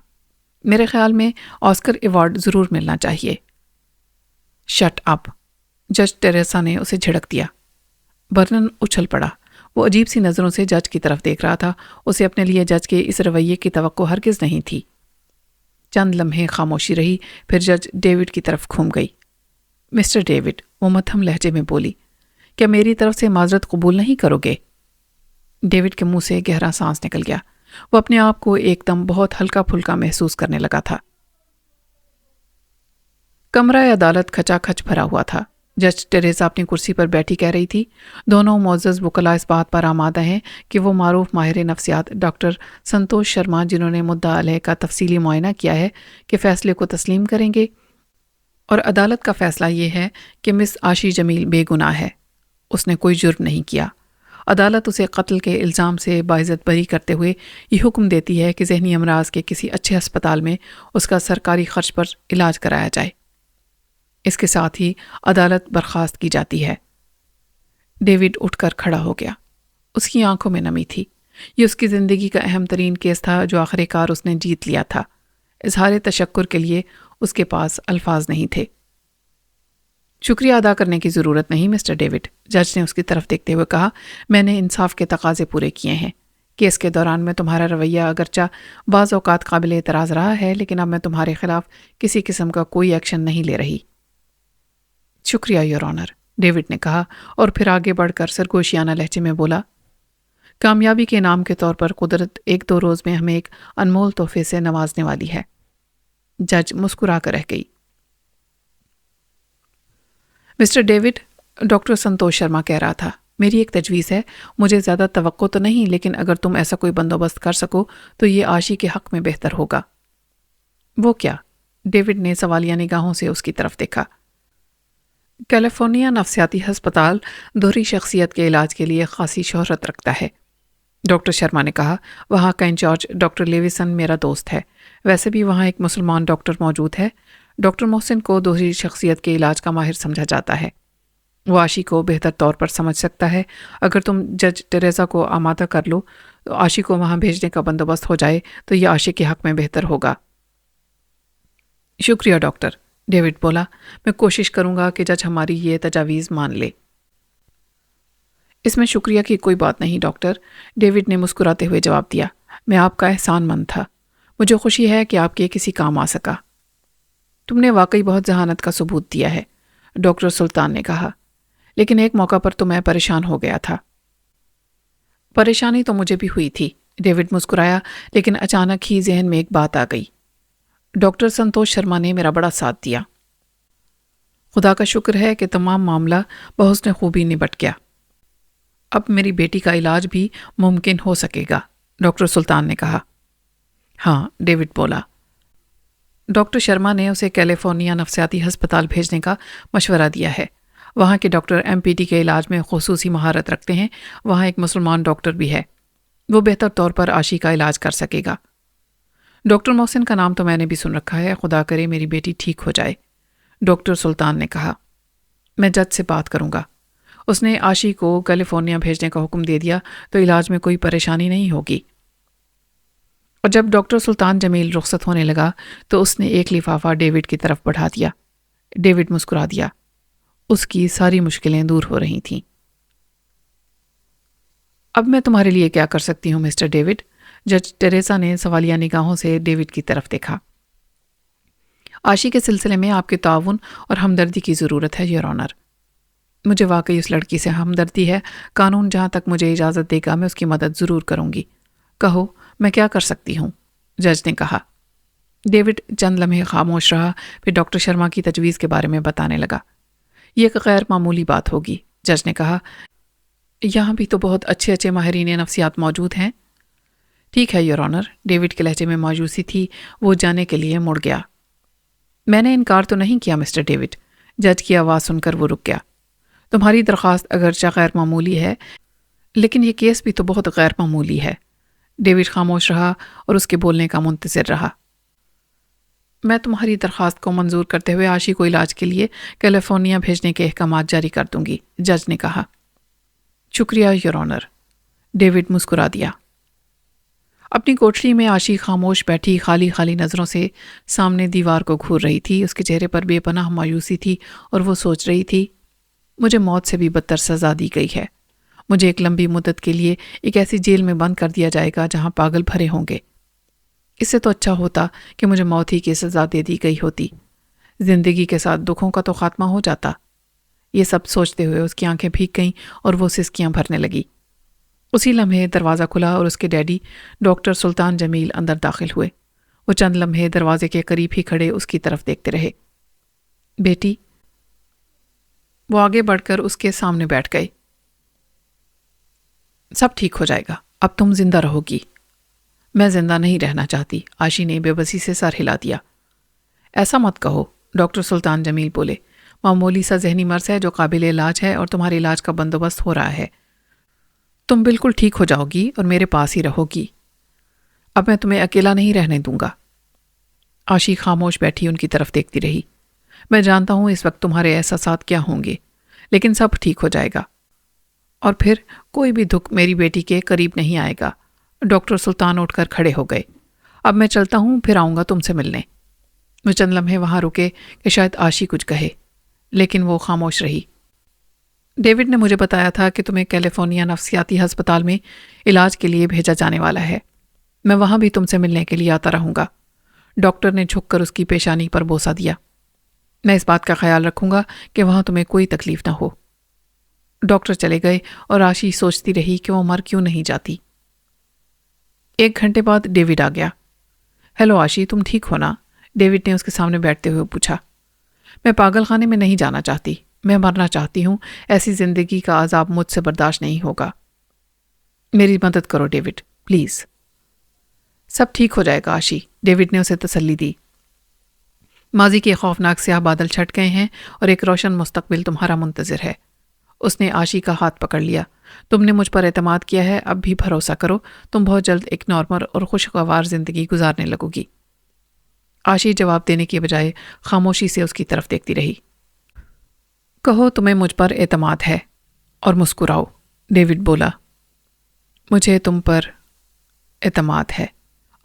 میرے خیال میں آسکر ایوارڈ ضرور ملنا چاہیے۔ شٹ اپ، جج ٹریسا نے اسے جھڑک دیا۔ برنر اچھل پڑا۔ وہ عجیب سی نظروں سے جج کی طرف دیکھ رہا تھا۔ اسے اپنے لیے جج کے اس رویے کی توقع ہرگز نہیں تھی۔ چند لمحے خاموشی رہی، پھر جج ڈیوڈ کی طرف گھوم گئی۔ مسٹر ڈیوڈ، وہ مدھم لہجے میں بولی، کیا میری طرف سے معذرت قبول نہیں کرو گے؟ ڈیوڈ کے منہ سے گہرا سانس نکل گیا۔ وہ اپنے آپ کو ایک دم بہت ہلکا پھلکا محسوس کرنے لگا تھا۔ کمرہ عدالت کھچا کھچ بھرا ہوا تھا۔ جج ٹریسا اپنی کرسی پر بیٹھی کہہ رہی تھی، دونوں معزز وکلا اس بات پر آمادہ ہیں کہ وہ معروف ماہر نفسیات ڈاکٹر سنتوش شرما، جنہوں نے مدعا علیہ کا تفصیلی معائنہ کیا ہے، کے فیصلے کو تسلیم کریں گے، اور عدالت کا فیصلہ یہ ہے کہ مس آشی جمیل بے گناہ ہے، اس نے کوئی جرم نہیں کیا۔ عدالت اسے قتل کے الزام سے باعزت بری کرتے ہوئے یہ حکم دیتی ہے کہ ذہنی امراض کے کسی اچھے ہسپتال میں اس کا سرکاری خرچ پر علاج کرایا جائے۔ اس کے ساتھ ہی عدالت برخاست کی جاتی ہے۔ ڈیوڈ اٹھ کر کھڑا ہو گیا۔ اس کی آنکھوں میں نمی تھی۔ یہ اس کی زندگی کا اہم ترین کیس تھا جو آخر کار اس نے جیت لیا تھا۔ اظہار تشکر کے لیے اس کے پاس الفاظ نہیں تھے۔ شکریہ ادا کرنے کی ضرورت نہیں مسٹر ڈیوڈ، جج نے اس کی طرف دیکھتے ہوئے کہا، میں نے انصاف کے تقاضے پورے کیے ہیں۔ کیس کے دوران میں تمہارا رویہ اگرچہ بعض اوقات قابل اعتراض رہا ہے، لیکن اب میں تمہارے خلاف کسی قسم کا کوئی ایکشن نہیں لے رہی۔ شکریہ یور آنر، ڈیوڈ نے کہا، اور پھر آگے بڑھ کر سرگوشیانہ لہجے میں بولا، کامیابی کے انعام کے طور پر قدرت 1-2 روز میں ہمیں ایک انمول تحفے سے نوازنے والی ہے۔ جج مسکرا کر رہ گئی۔ مسٹر ڈیوڈ، ڈاکٹر سنتوش شرما کہہ رہا تھا، میری ایک تجویز ہے، مجھے زیادہ توقع تو نہیں، لیکن اگر تم ایسا کوئی بندوبست کر سکو تو یہ آشی کے حق میں بہتر ہوگا۔ وہ کیا؟ ڈیوڈ نے سوالیہ نگاہوں سے اس کی طرف دیکھا۔ کیلیفورنیا نفسیاتی ہسپتال دوہری شخصیت کے علاج کے لیے خاصی شہرت رکھتا ہے، ڈاکٹر شرما نے کہا۔ وہاں کا انچارج ڈاکٹر لیویسن میرا دوست ہے۔ ویسے بھی وہاں ایک مسلمان ڈاکٹر موجود ہے۔ ڈاکٹر محسن کو دوہری شخصیت کے علاج کا ماہر سمجھا جاتا ہے۔ وہ آشی کو بہتر طور پر سمجھ سکتا ہے۔ اگر تم جج ٹریسا کو آمادہ کر لو تو آشی کو وہاں بھیجنے کا بندوبست ہو جائے تو یہ آشی کے حق میں بہتر ہوگا۔ شکریہ ڈاکٹر، ڈیوڈ بولا، میں کوشش کروں گا کہ جج ہماری یہ تجاویز مان لے۔ اس میں شکریہ کی کوئی بات نہیں ڈاکٹر، ڈیوڈ نے مسکراتے ہوئے جواب دیا۔ میں آپ کا احسان مند تھا۔ مجھے خوشی ہے کہ آپ کے کسی کام آ سکا۔ تم نے واقعی بہت ذہانت کا ثبوت دیا ہے، ڈاکٹر سلطان نے کہا، لیکن ایک موقع پر تو میں پریشان ہو گیا تھا۔ پریشانی تو مجھے بھی ہوئی تھی، ڈیوڈ مسکرایا، لیکن اچانک ہی ذہن میں ایک بات آ گئی۔ ڈاکٹر سنتوش شرما نے میرا بڑا ساتھ دیا۔ خدا کا شکر ہے کہ تمام معاملہ بحسن خوبی نبٹ گیا۔ اب میری بیٹی کا علاج بھی ممکن ہو سکے گا، ڈاکٹر سلطان نے کہا۔ ہاں، ڈیوڈ بولا۔ ڈاکٹر شرما نے اسے کیلیفورنیا نفسیاتی ہسپتال بھیجنے کا مشورہ دیا ہے۔ وہاں کے ڈاکٹر MPT کے علاج میں خصوصی مہارت رکھتے ہیں۔ وہاں ایک مسلمان ڈاکٹر بھی ہے، وہ بہتر طور پر عاشی کا علاج کر سکے گا۔ ڈاکٹر محسن کا نام تو میں نے بھی سن رکھا ہے، خدا کرے میری بیٹی ٹھیک ہو جائے، ڈاکٹر سلطان نے کہا۔ میں جج سے بات کروں گا۔ اس نے عاشی کو کیلیفورنیا بھیجنے کا حکم دے دیا تو علاج میں کوئی پریشانی نہیں ہوگی۔ اور جب ڈاکٹر سلطان جمیل رخصت ہونے لگا تو اس نے ایک لفافہ ڈیوڈ کی طرف بڑھا دیا۔ ڈیوڈ مسکرا دیا۔ اس کی ساری مشکلیں دور ہو رہی تھیں۔ اب میں تمہارے لیے کیا کر سکتی ہوں مسٹر ڈیوڈ؟ جج ٹریسا نے سوالیہ نگاہوں سے ڈیوڈ کی طرف دیکھا۔ عاشی کے سلسلے میں آپ کے تعاون اور ہمدردی کی ضرورت ہے یور آنر۔ مجھے واقعی اس لڑکی سے ہمدردی ہے۔ قانون جہاں تک مجھے اجازت دے گا میں اس کی مدد ضرور کروں گی۔ کہو میں کیا کر سکتی ہوں؟ جج نے کہا۔ ڈیوڈ چند لمحے خاموش رہا، پھر ڈاکٹر شرما کی تجویز کے بارے میں بتانے لگا۔ یہ ایک غیر معمولی بات ہوگی، جج نے کہا۔ یہاں بھی تو بہت اچھے اچھے ماہرین نفسیات موجود ہیں۔ ٹھیک ہے یور آنر، ڈیوڈ کے لہجے میں مایوسی تھی، وہ جانے کے لیے مڑ گیا۔ میں نے انکار تو نہیں کیا مسٹر ڈیوڈ، جج کی آواز سن کر وہ رک گیا۔ تمہاری درخواست اگرچہ غیر معمولی ہے، لیکن یہ کیس بھی تو بہت غیر معمولی ہے۔ ڈیوڈ خاموش رہا اور اس کے بولنے کا منتظر رہا۔ میں تمہاری درخواست کو منظور کرتے ہوئے عاشی کو علاج کے لیے کیلیفورنیا بھیجنے کے احکامات جاری کر دوں گی، جج نے کہا۔ شکریہ یور آنر، ڈیوڈ مسکرا دیا۔ اپنی کوٹری میں عاشی خاموش بیٹھی خالی خالی نظروں سے سامنے دیوار کو گھور رہی تھی۔ اس کے چہرے پر بے پناہ مایوسی تھی اور وہ سوچ رہی تھی، مجھے موت سے بھی بدتر سزا دی گئی ہے۔ مجھے ایک لمبی مدت کے لیے ایک ایسی جیل میں بند کر دیا جائے گا جہاں پاگل بھرے ہوں گے۔ اس سے تو اچھا ہوتا کہ مجھے موت ہی کی سزا دے دی گئی ہوتی۔ زندگی کے ساتھ دکھوں کا تو خاتمہ ہو جاتا۔ یہ سب سوچتے ہوئے اس کی آنکھیں بھیگ گئیں اور وہ سسکیاں بھرنے لگی۔ اسی لمحے دروازہ کھلا اور اس کے ڈیڈی ڈاکٹر سلطان جمیل اندر داخل ہوئے۔ وہ چند لمحے دروازے کے قریب ہی کھڑے اس کی طرف دیکھتے رہے۔ بیٹی، وہ آگے بڑھ کر اس کے سامنے بیٹھ گئے۔ سب ٹھیک ہو جائے گا، اب تم زندہ رہو گی۔ میں زندہ نہیں رہنا چاہتی، عاشی نے بے بسی سے سر ہلا دیا۔ ایسا مت کہو، ڈاکٹر سلطان جمیل بولے۔ معمولی سا ذہنی مرض ہے جو قابل علاج ہے اور تمہارے علاج کا بندوبست ہو رہا ہے۔ تم بالکل ٹھیک ہو جاؤ گی اور میرے پاس ہی رہو گی۔ اب میں تمہیں اکیلا نہیں رہنے دوں گا۔ عاشی خاموش بیٹھی ان کی طرف دیکھتی رہی۔ میں جانتا ہوں اس وقت تمہارے احساسات کیا ہوں گے، لیکن سب ٹھیک ہو جائے گا، اور پھر کوئی بھی دکھ میری بیٹی کے قریب نہیں آئے گا۔ ڈاکٹر سلطان اٹھ کر کھڑے ہو گئے۔ اب میں چلتا ہوں، پھر آؤں گا تم سے ملنے۔ وہ چند لمحے وہاں رکے کہ شاید عاشی کچھ کہے، لیکن وہ خاموش رہی۔ ڈیوڈ نے مجھے بتایا تھا کہ تمہیں کیلیفورنیا نفسیاتی ہسپتال میں علاج کے لیے بھیجا جانے والا ہے۔ میں وہاں بھی تم سے ملنے کے لیے آتا رہوں گا۔ ڈاکٹر نے جھک کر اس کی پیشانی پر بوسہ دیا۔ میں اس بات کا خیال رکھوں گا کہ وہاں تمہیں کوئی تکلیف نہ ہو۔ ڈاکٹر چلے گئے اور عاشی سوچتی رہی کہ وہ مر کیوں نہیں جاتی۔ 1 گھنٹے بعد ڈیوڈ آ گیا۔ ہیلو عاشی، تم ٹھیک ہو نا؟ ڈیوڈ نے اس کے سامنے بیٹھتے ہوئے پوچھا۔ میں پاگل خانے میں نہیں جانا چاہتی، میں مرنا چاہتی ہوں۔ ایسی زندگی کا عذاب مجھ سے برداشت نہیں ہوگا۔ میری مدد کرو ڈیوڈ، پلیز۔ سب ٹھیک ہو جائے گا عاشی، ڈیوڈ نے اسے تسلی دی۔ ماضی کے خوفناک سیاہ بادل چھٹ گئے ہیں اور ایک روشن مستقبل تمہارا منتظر ہے۔ اس نے عاشی کا ہاتھ پکڑ لیا۔ تم نے مجھ پر اعتماد کیا ہے، اب بھی بھروسہ کرو، تم بہت جلد ایک نارمل اور خوشگوار زندگی گزارنے لگو گی۔ عاشی جواب دینے کے بجائے خاموشی سے اس کی طرف دیکھتی رہی۔ کہو تمہیں مجھ پر اعتماد ہے اور مسکراؤ، ڈیوڈ بولا۔ مجھے تم پر اعتماد ہے،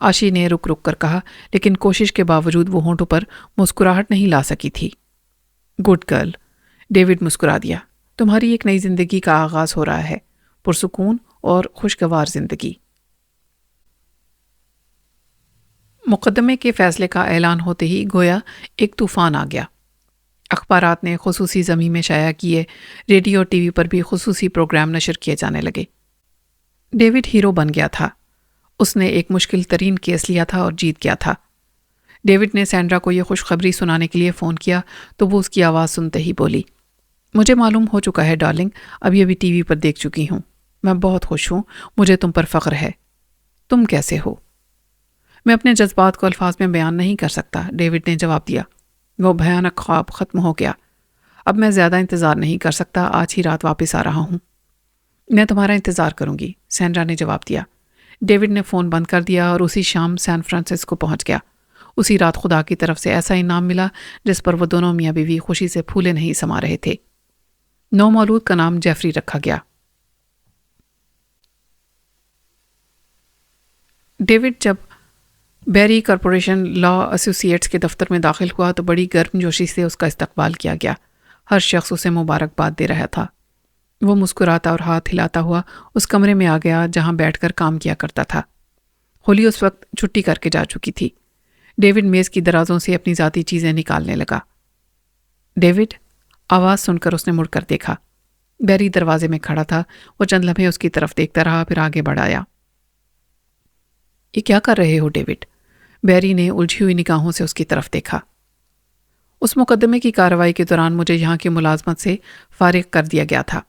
عاشی نے رک رک کر کہا، لیکن کوشش کے باوجود وہ ہونٹوں پر مسکراہٹ نہیں لا سکی تھی۔ گڈ گرل، ڈیوڈ مسکرا دیا۔ تمہاری ایک نئی زندگی کا آغاز ہو رہا ہے۔ پرسکون اور خوشگوار زندگی۔ مقدمے کے فیصلے کا اعلان ہوتے ہی گویا ایک طوفان آ گیا۔ اخبارات نے خصوصی ضمیمے میں شائع کیے، ریڈیو اور ٹی وی پر بھی خصوصی پروگرام نشر کیے جانے لگے۔ ڈیوڈ ہیرو بن گیا تھا۔ اس نے ایک مشکل ترین کیس لیا تھا اور جیت گیا تھا۔ ڈیوڈ نے سینڈرا کو یہ خوشخبری سنانے کے لیے فون کیا تو وہ اس کی آواز سنتے ہی بولی، مجھے معلوم ہو چکا ہے ڈارلنگ، ابھی ٹی وی پر دیکھ چکی ہوں، میں بہت خوش ہوں، مجھے تم پر فخر ہے۔ تم کیسے ہو؟ میں اپنے جذبات کو الفاظ میں بیان نہیں کر سکتا، ڈیوڈ نے جواب دیا۔ وہ بھیانک خواب ختم ہو گیا۔ اب میں زیادہ انتظار نہیں کر سکتا، آج ہی رات واپس آ رہا ہوں۔ میں تمہارا انتظار کروں گی، سینڈرا نے جواب دیا۔ ڈیوڈ نے فون بند کر دیا اور اسی شام سان فرانسسکو پہنچ گیا۔ اسی رات خدا کی طرف سے ایسا انعام ملا جس پر وہ دونوں میاں بیوی خوشی سے پھولے نہیں سما رہے تھے۔ نو مولود کا نام جیفری رکھا گیا۔ ڈیوڈ جب بیری کارپوریشن لا ایسوسی ایٹس کے دفتر میں داخل ہوا تو بڑی گرم جوشی سے اس کا استقبال کیا گیا۔ ہر شخص اسے مبارکباد دے رہا تھا۔ وہ مسکراتا اور ہاتھ ہلاتا ہوا اس کمرے میں آ گیا جہاں بیٹھ کر کام کیا کرتا تھا۔ ہولی اس وقت چھٹی کر کے جا چکی تھی۔ ڈیوڈ میز کی درازوں سے اپنی ذاتی چیزیں نکالنے لگا۔ ڈیوڈ، آواز سن کر اس نے مڑ کر دیکھا۔ بیری دروازے میں کھڑا تھا۔ وہ چند لمحے اس کی طرف دیکھتا رہا، پھر آگے بڑھ آیا۔ یہ کیا کر رہے ہو ڈیوڈ؟ بیری نے الجھی ہوئی نگاہوں سے اس کی طرف دیکھا۔ اس مقدمے کی کارروائی کے دوران مجھے یہاں کی ملازمت سے فارغ کر دیا گیا تھا۔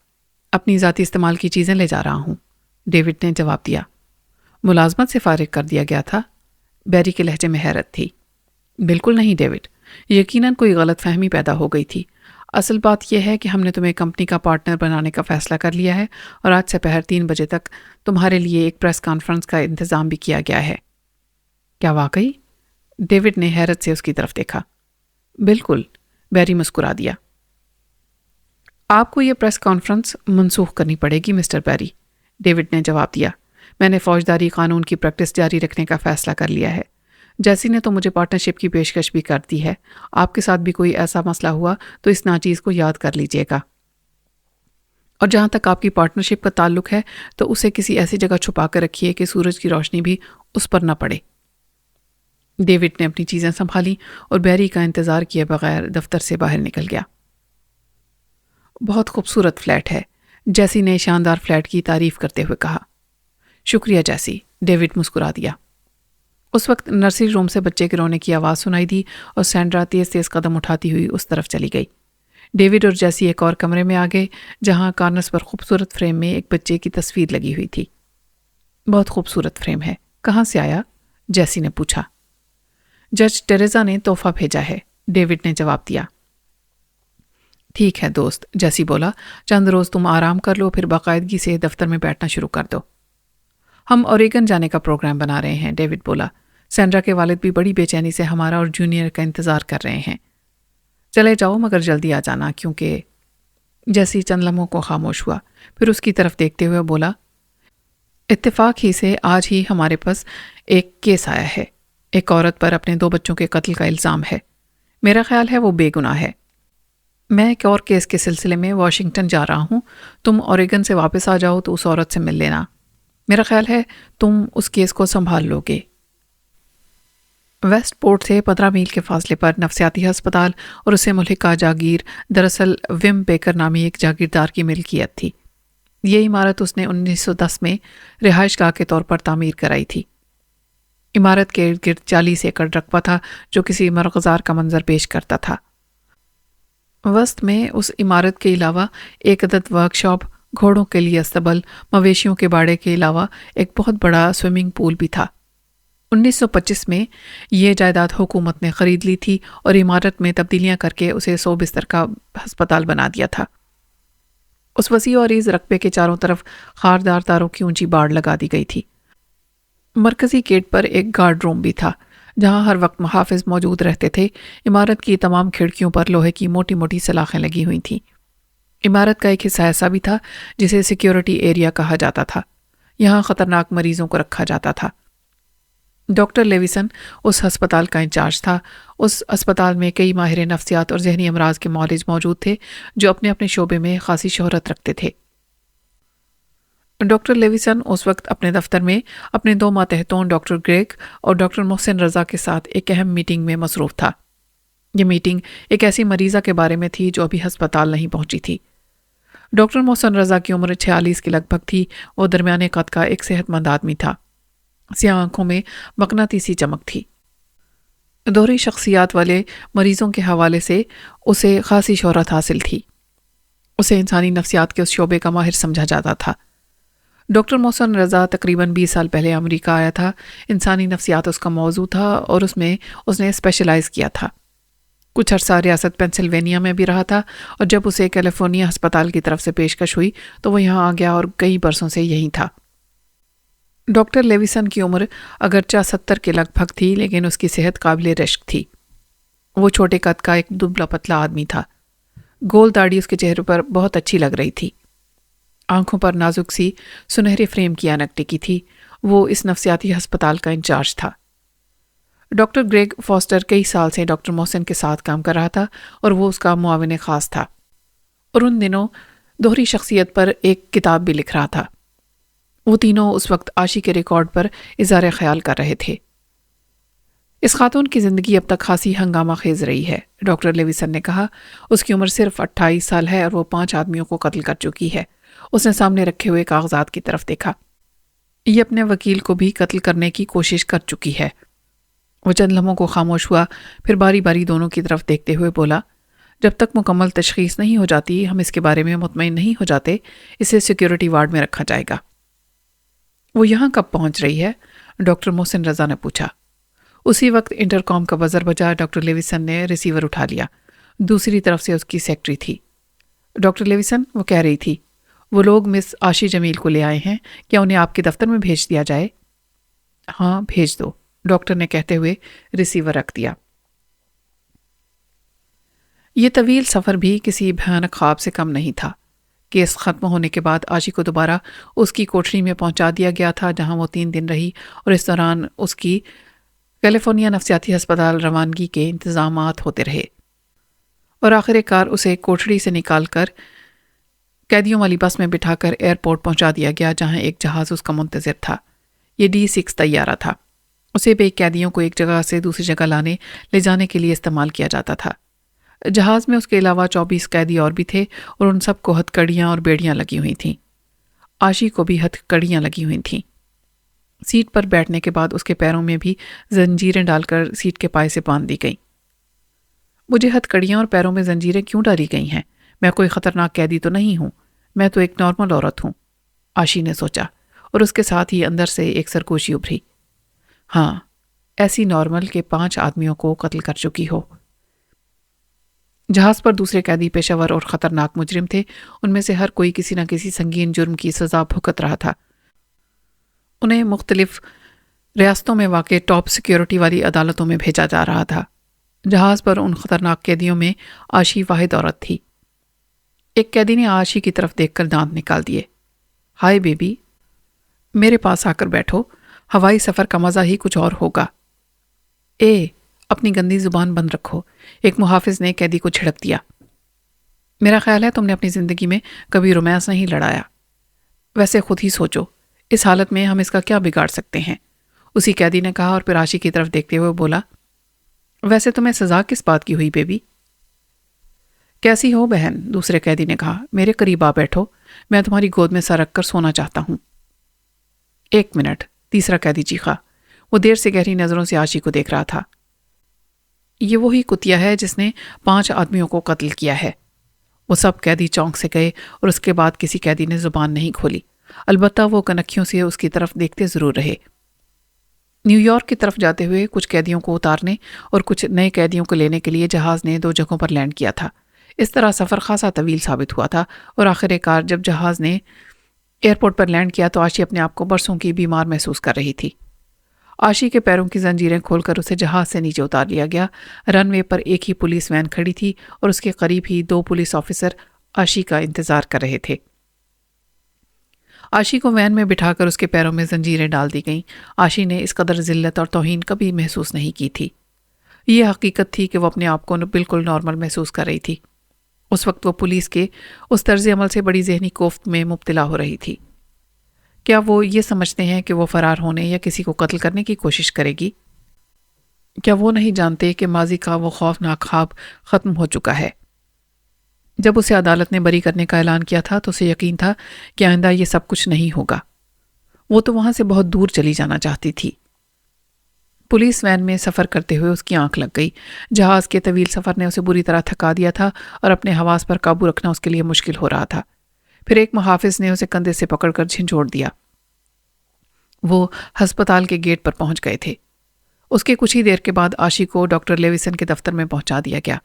اپنی ذاتی استعمال کی چیزیں لے جا رہا ہوں، ڈیوڈ نے جواب دیا۔ ملازمت سے فارغ کر دیا گیا تھا؟ بیری کے لہجے میں حیرت تھی۔ بالکل نہیں ڈیوڈ، یقیناً کوئی غلط فہمی پیدا ہو گئی تھی۔ اصل بات یہ ہے کہ ہم نے تمہیں کمپنی کا پارٹنر بنانے کا فیصلہ کر لیا ہے اور آج سپہر 3 بجے تک تمہارے لیے ایک پریس کانفرنس کا انتظام بھی کیا گیا ہے۔ کیا واقعی؟ ڈیوڈ نے حیرت سے اس کی طرف دیکھا۔ بالکل، بیری مسکرا دیا۔ آپ کو یہ پریس کانفرنس منسوخ کرنی پڑے گی مسٹر بیری، ڈیوڈ نے جواب دیا۔ میں نے فوجداری قانون کی پریکٹس جاری رکھنے کا فیصلہ کر لیا ہے۔ جیسی نے تو مجھے پارٹنرشپ کی پیشکش بھی کر دی ہے۔ آپ کے ساتھ بھی کوئی ایسا مسئلہ ہوا تو اس ناچیز کو یاد کر لیجئے گا، اور جہاں تک آپ کی پارٹنرشپ کا تعلق ہے تو اسے کسی ایسی جگہ چھپا کر رکھیے کہ سورج کی روشنی بھی اس پر نہ پڑے۔ ڈیوڈ نے اپنی چیزیں سنبھالی اور بیری کا انتظار کیے بغیر دفتر سے باہر نکل گیا۔ بہت خوبصورت فلیٹ ہے، جیسی نے شاندار فلیٹ کی تعریف کرتے ہوئے کہا۔ شکریہ جیسی، ڈیوڈ مسکرا دیا۔ اس وقت نرسری روم سے بچے کے رونے کی آواز سنائی دی اور سینڈرا تیز تیز قدم اٹھاتی ہوئی اس طرف چلی گئی۔ ڈیوڈ اور جیسی ایک اور کمرے میں آ گئے جہاں کارنرز پر خوبصورت فریم میں ایک بچے کی تصویر لگی ہوئی تھی۔ بہت خوبصورت فریم ہے، کہاں سے آیا؟ جیسی نے پوچھا۔ جج ٹیریزا نے تحفہ بھیجا ہے، ڈیوڈ نے جواب دیا۔ ٹھیک ہے دوست، جیسی بولا، چند روز تم آرام کر لو، پھر باقاعدگی سے دفتر میں بیٹھنا شروع کر دو۔ ہم اوریگن جانے کا پروگرام بنا رہے ہیں، ڈیوڈ بولا۔ سینڈرا کے والد بھی بڑی بے چینی سے ہمارا اور جونیئر کا انتظار کر رہے ہیں۔ چلے جاؤ مگر جلدی آ جانا، کیونکہ… جیسی چند لمحوں کو خاموش ہوا، پھر اس کی طرف دیکھتے ہوئے بولا، اتفاق ہی سے آج ہی ہمارے پاس ایک کیس آیا ہے۔ ایک عورت پر اپنے 2 بچوں کے قتل کا الزام ہے۔ میرا خیال ہے وہ بے گناہ ہے۔ میں ایک اور کیس کے سلسلے میں واشنگٹن جا رہا ہوں۔ تم اوریگن سے واپس آ جاؤ تو اس عورت سے مل لینا۔ میرا خیال ہے تم اس کیس کو سنبھال لو گے۔ ویسٹ پورٹ سے 15 میل کے فاصلے پر نفسیاتی ہسپتال اور اسے ملحقہ جاگیر دراصل وم بیکر نامی ایک جاگیردار کی ملکیت تھی۔ یہ عمارت اس نے 1910 میں رہائش گاہ کے طور پر تعمیر کرائی تھی۔ عمارت کے ارد گرد 40 ایکڑ رقبہ تھا جو کسی مرغزار کا منظر پیش کرتا تھا۔ وسط میں اس عمارت کے علاوہ ایک عدد ورک شاپ، گھوڑوں کے لیے استبل، مویشیوں کے باڑے کے علاوہ ایک بہت بڑا سوئمنگ پول بھی تھا۔ 1925 میں یہ جائیداد حکومت نے خرید لی تھی اور عمارت میں تبدیلیاں کر کے اسے 100 بستر کا ہسپتال بنا دیا تھا۔ اس وسیع و عریض رقبے کے چاروں طرف خاردار تاروں کی اونچی باڑ لگا دی گئی تھی۔ مرکزی گیٹ پر ایک گارڈ روم بھی تھا جہاں ہر وقت محافظ موجود رہتے تھے۔ عمارت کی تمام کھڑکیوں پر لوہے کی موٹی موٹی سلاخیں لگی ہوئی تھیں۔ عمارت کا ایک حصہ ایسا بھی تھا جسے سیکیورٹی ایریا کہا جاتا تھا۔ یہاں خطرناک مریضوں کو رکھا جاتا تھا۔ ڈاکٹر لیویسن اس ہسپتال کا انچارج تھا۔ اس ہسپتال میں کئی ماہر نفسیات اور ذہنی امراض کے معالج موجود تھے جو اپنے اپنے شعبے میں خاصی شہرت رکھتے تھے۔ ڈاکٹر لیویسن اس وقت اپنے دفتر میں اپنے 2 ماتحتوں ڈاکٹر گریگ اور ڈاکٹر محسن رضا کے ساتھ ایک اہم میٹنگ میں مصروف تھا۔ یہ میٹنگ ایک ایسی مریضہ کے بارے میں تھی جو ابھی ہسپتال نہیں پہنچی تھی۔ ڈاکٹر محسن رضا کی عمر 46 کے لگ بھگ تھی۔ وہ درمیانے قد کا ایک صحت مند آدمی تھا۔ سیاہ آنکھوں میں مقناطیسی چمک تھی۔ دوہری شخصیات والے مریضوں کے حوالے سے اسے خاصی شہرت حاصل تھی۔ اسے انسانی نفسیات کے اس شعبے کا ماہر سمجھا جاتا تھا۔ ڈاکٹر محسن رضا تقریباً 20 سال پہلے امریکہ آیا تھا۔ انسانی نفسیات اس کا موضوع تھا اور اس میں اس نے اسپیشلائز کیا تھا۔ کچھ عرصہ ریاست پینسلوینیا میں بھی رہا تھا، اور جب اسے کیلیفورنیا ہسپتال کی طرف سے پیشکش ہوئی تو وہ یہاں آ گیا اور کئی برسوں سے یہیں تھا۔ ڈاکٹر لیویسن کی عمر اگرچہ 70 کے لگ بھگ تھی، لیکن اس کی صحت قابل رشک تھی۔ وہ چھوٹے قد کا ایک دبلا پتلا آدمی تھا۔ گول داڑھی اس کے چہرے پر بہت اچھی لگ رہی تھی۔ آنکھوں پر نازک سی سنہرے فریم کی اینک ٹکی تھی۔ وہ اس نفسیاتی ہسپتال کا انچارج تھا۔ ڈاکٹر گریگ فاسٹر کئی سال سے ڈاکٹر محسن کے ساتھ کام کر رہا تھا اور وہ اس کا معاون خاص تھا، اور ان دنوں دوہری شخصیت پر ایک کتاب بھی لکھ رہا تھا۔ وہ تینوں اس وقت عاشی کے ریکارڈ پر اظہار خیال کر رہے تھے۔ اس خاتون کی زندگی اب تک خاصی ہنگامہ خیز رہی ہے، ڈاکٹر لیویسن نے کہا۔ اس کی عمر صرف 28 سال ہے اور وہ 5 آدمیوں کو قتل کر چکی ہے۔ اس نے سامنے رکھے ہوئے کاغذات کی طرف دیکھا۔ یہ اپنے وکیل کو بھی قتل کرنے کی کوشش کر چکی ہے۔ وہ چند لمحوں کو خاموش ہوا، پھر باری باری دونوں کی طرف دیکھتے ہوئے بولا، جب تک مکمل تشخیص نہیں ہو جاتی ہم اس کے بارے میں مطمئن نہیں ہو جاتے۔ اسے سیکیورٹی وارڈ میں رکھا جائے گا۔ وہ یہاں کب پہنچ رہی ہے؟ ڈاکٹر محسن رضا نے پوچھا۔ اسی وقت انٹرکام کا بزر بجا۔ ڈاکٹر لیویسن نے ریسیور اٹھا لیا۔ دوسری طرف سے اس کی سیکرٹری تھی۔ ڈاکٹر لیویسن، وہ کہہ رہی تھی، وہ لوگ مس عاشی جمیل کو لے آئے ہیں، کیا انہیں آپ کے دفتر میں بھیج دیا جائے؟ ہاں بھیج دو، ڈاکٹر نے کہتے ہوئے ریسیور رکھ دیا۔ یہ طویل سفر بھی کسی بھیانک خواب سے کم نہیں تھا۔ کیس ختم ہونے کے بعد عاشی کو دوبارہ اس کی کوٹری میں پہنچا دیا گیا تھا، جہاں وہ 3 دن رہی، اور اس دوران اس کی کیلیفورنیا نفسیاتی ہسپتال روانگی کے انتظامات ہوتے رہے، اور آخر کار اسے کوٹڑی سے نکال کر قیدیوں والی بس میں بٹھا کر ایئرپورٹ پہنچا دیا گیا، جہاں ایک جہاز اس کا منتظر تھا۔ یہ D6 طیارہ تھا۔ اسے بھی قیدیوں کو ایک جگہ سے دوسری جگہ لے جانے کے لیے استعمال کیا جاتا تھا۔ جہاز میں اس کے علاوہ 24 قیدی اور بھی تھے، اور ان سب کو ہتھ کڑیاں اور بیڑیاں لگی ہوئی تھیں۔ عاشی کو بھی ہتھ کڑیاں لگی ہوئی تھیں۔ سیٹ پر بیٹھنے کے بعد اس کے پیروں میں بھی زنجیریں ڈال کر سیٹ کے پائے سے باندھ دی گئیں۔ مجھے ہتھ کڑیاں اور پیروں میں زنجیریں کیوں ڈالی گئی ہیں؟ میں کوئی خطرناک قیدی تو نہیں ہوں، میں تو ایک نارمل عورت ہوں، عاشی نے سوچا، اور اس کے ساتھ ہی اندر سے ایک سرگوشی ابھری۔ ہاں، ایسی نارمل کے 5 آدمیوں کو قتل کر چکی ہو۔ جہاز پر دوسرے قیدی پیشہ ور اور خطرناک مجرم تھے۔ ان میں سے ہر کوئی کسی نہ کسی سنگین جرم کی سزا بھگت رہا تھا۔ انہیں مختلف ریاستوں میں واقع ٹاپ سیکیورٹی والی عدالتوں میں بھیجا جا رہا تھا۔ جہاز پر ان خطرناک قیدیوں میں عاشی واحد عورت تھی۔ ایک قیدی نے عاشی کی طرف دیکھ کر دانت نکال دیے۔ ہائے بیبی، میرے پاس آ کر بیٹھو، ہوائی سفر کا مزہ ہی کچھ اور ہوگا۔ اپنی گندی زبان بند رکھو، ایک محافظ نے قیدی کو جھڑک دیا۔ میرا خیال ہے تم نے اپنی زندگی میں کبھی رومانس نہیں لڑایا۔ ویسے خود ہی سوچو، اس حالت میں ہم اس کا کیا بگاڑ سکتے ہیں؟ اسی قیدی نے کہا، اور پھر عاشی کی طرف دیکھتے ہوئے بولا، ویسے تمہیں سزا کس بات کی ہوئی بیبی؟ کیسی ہو بہن؟ دوسرے قیدی نے کہا، میرے قریب آ بیٹھو، میں تمہاری گود میں سر رکھ کر سونا چاہتا ہوں۔ 1 منٹ، تیسرا قیدی چیخا۔ وہ دیر سے گہری نظروں سے عاشی کو دیکھ رہا تھا۔ یہ وہی کتیا ہے جس نے 5 آدمیوں کو قتل کیا ہے۔ وہ سب قیدی چونک سے گئے، اور اس کے بعد کسی قیدی نے زبان نہیں کھولی، البتہ وہ کنکھیوں سے اس کی طرف دیکھتے ضرور رہے۔ نیو یارک کی طرف جاتے ہوئے کچھ قیدیوں کو اتارنے اور کچھ نئے قیدیوں کو لینے کے لیے جہاز نے 2 جگہوں پر لینڈ کیا تھا۔ اس طرح سفر خاصا طویل ثابت ہوا تھا، اور آخر کار جب جہاز نے ایئرپورٹ پر لینڈ کیا تو عاشی اپنے آپ کو برسوں کی بیمار محسوس کر رہی تھی۔ عاشی کے پیروں کی زنجیریں کھول کر اسے جہاز سے نیچے اتار لیا گیا۔ رن وے پر ایک ہی پولیس وین کھڑی تھی، اور اس کے قریب ہی 2 پولیس آفیسر عاشی کا انتظار کر رہے تھے۔ عاشی کو وین میں بٹھا کر اس کے پیروں میں زنجیریں ڈال دی گئیں۔ عاشی نے اس قدر ذلت اور توہین کبھی محسوس نہیں کی تھی۔ یہ حقیقت تھی کہ وہ اپنے آپ کو بالکل نارمل محسوس کر رہی تھی۔ اس وقت وہ پولیس کے اس طرز عمل سے بڑی ذہنی کوفت میں مبتلا ہو رہی تھی۔ کیا وہ یہ سمجھتے ہیں کہ وہ فرار ہونے یا کسی کو قتل کرنے کی کوشش کرے گی؟ کیا وہ نہیں جانتے کہ ماضی کا وہ خوفناک خواب ختم ہو چکا ہے؟ جب اسے عدالت نے بری کرنے کا اعلان کیا تھا تو اسے یقین تھا کہ آئندہ یہ سب کچھ نہیں ہوگا۔ وہ تو وہاں سے بہت دور چلی جانا چاہتی تھی۔ پولیس وین میں سفر کرتے ہوئے اس کی آنکھ لگ گئی۔ جہاز کے طویل سفر نے اسے بری طرح تھکا دیا تھا اور اپنے حواس پر قابو رکھنا اس کے لیے مشکل ہو رہا تھا۔ پھر ایک محافظ نے اسے کندھے سے پکڑ کر جھنجھوڑ دیا۔ وہ ہسپتال کے گیٹ پر پہنچ گئے تھے۔ اس کے کچھ ہی دیر کے بعد آشی کو ڈاکٹر لیویسن کے دفتر میں پہنچا دیا گیا۔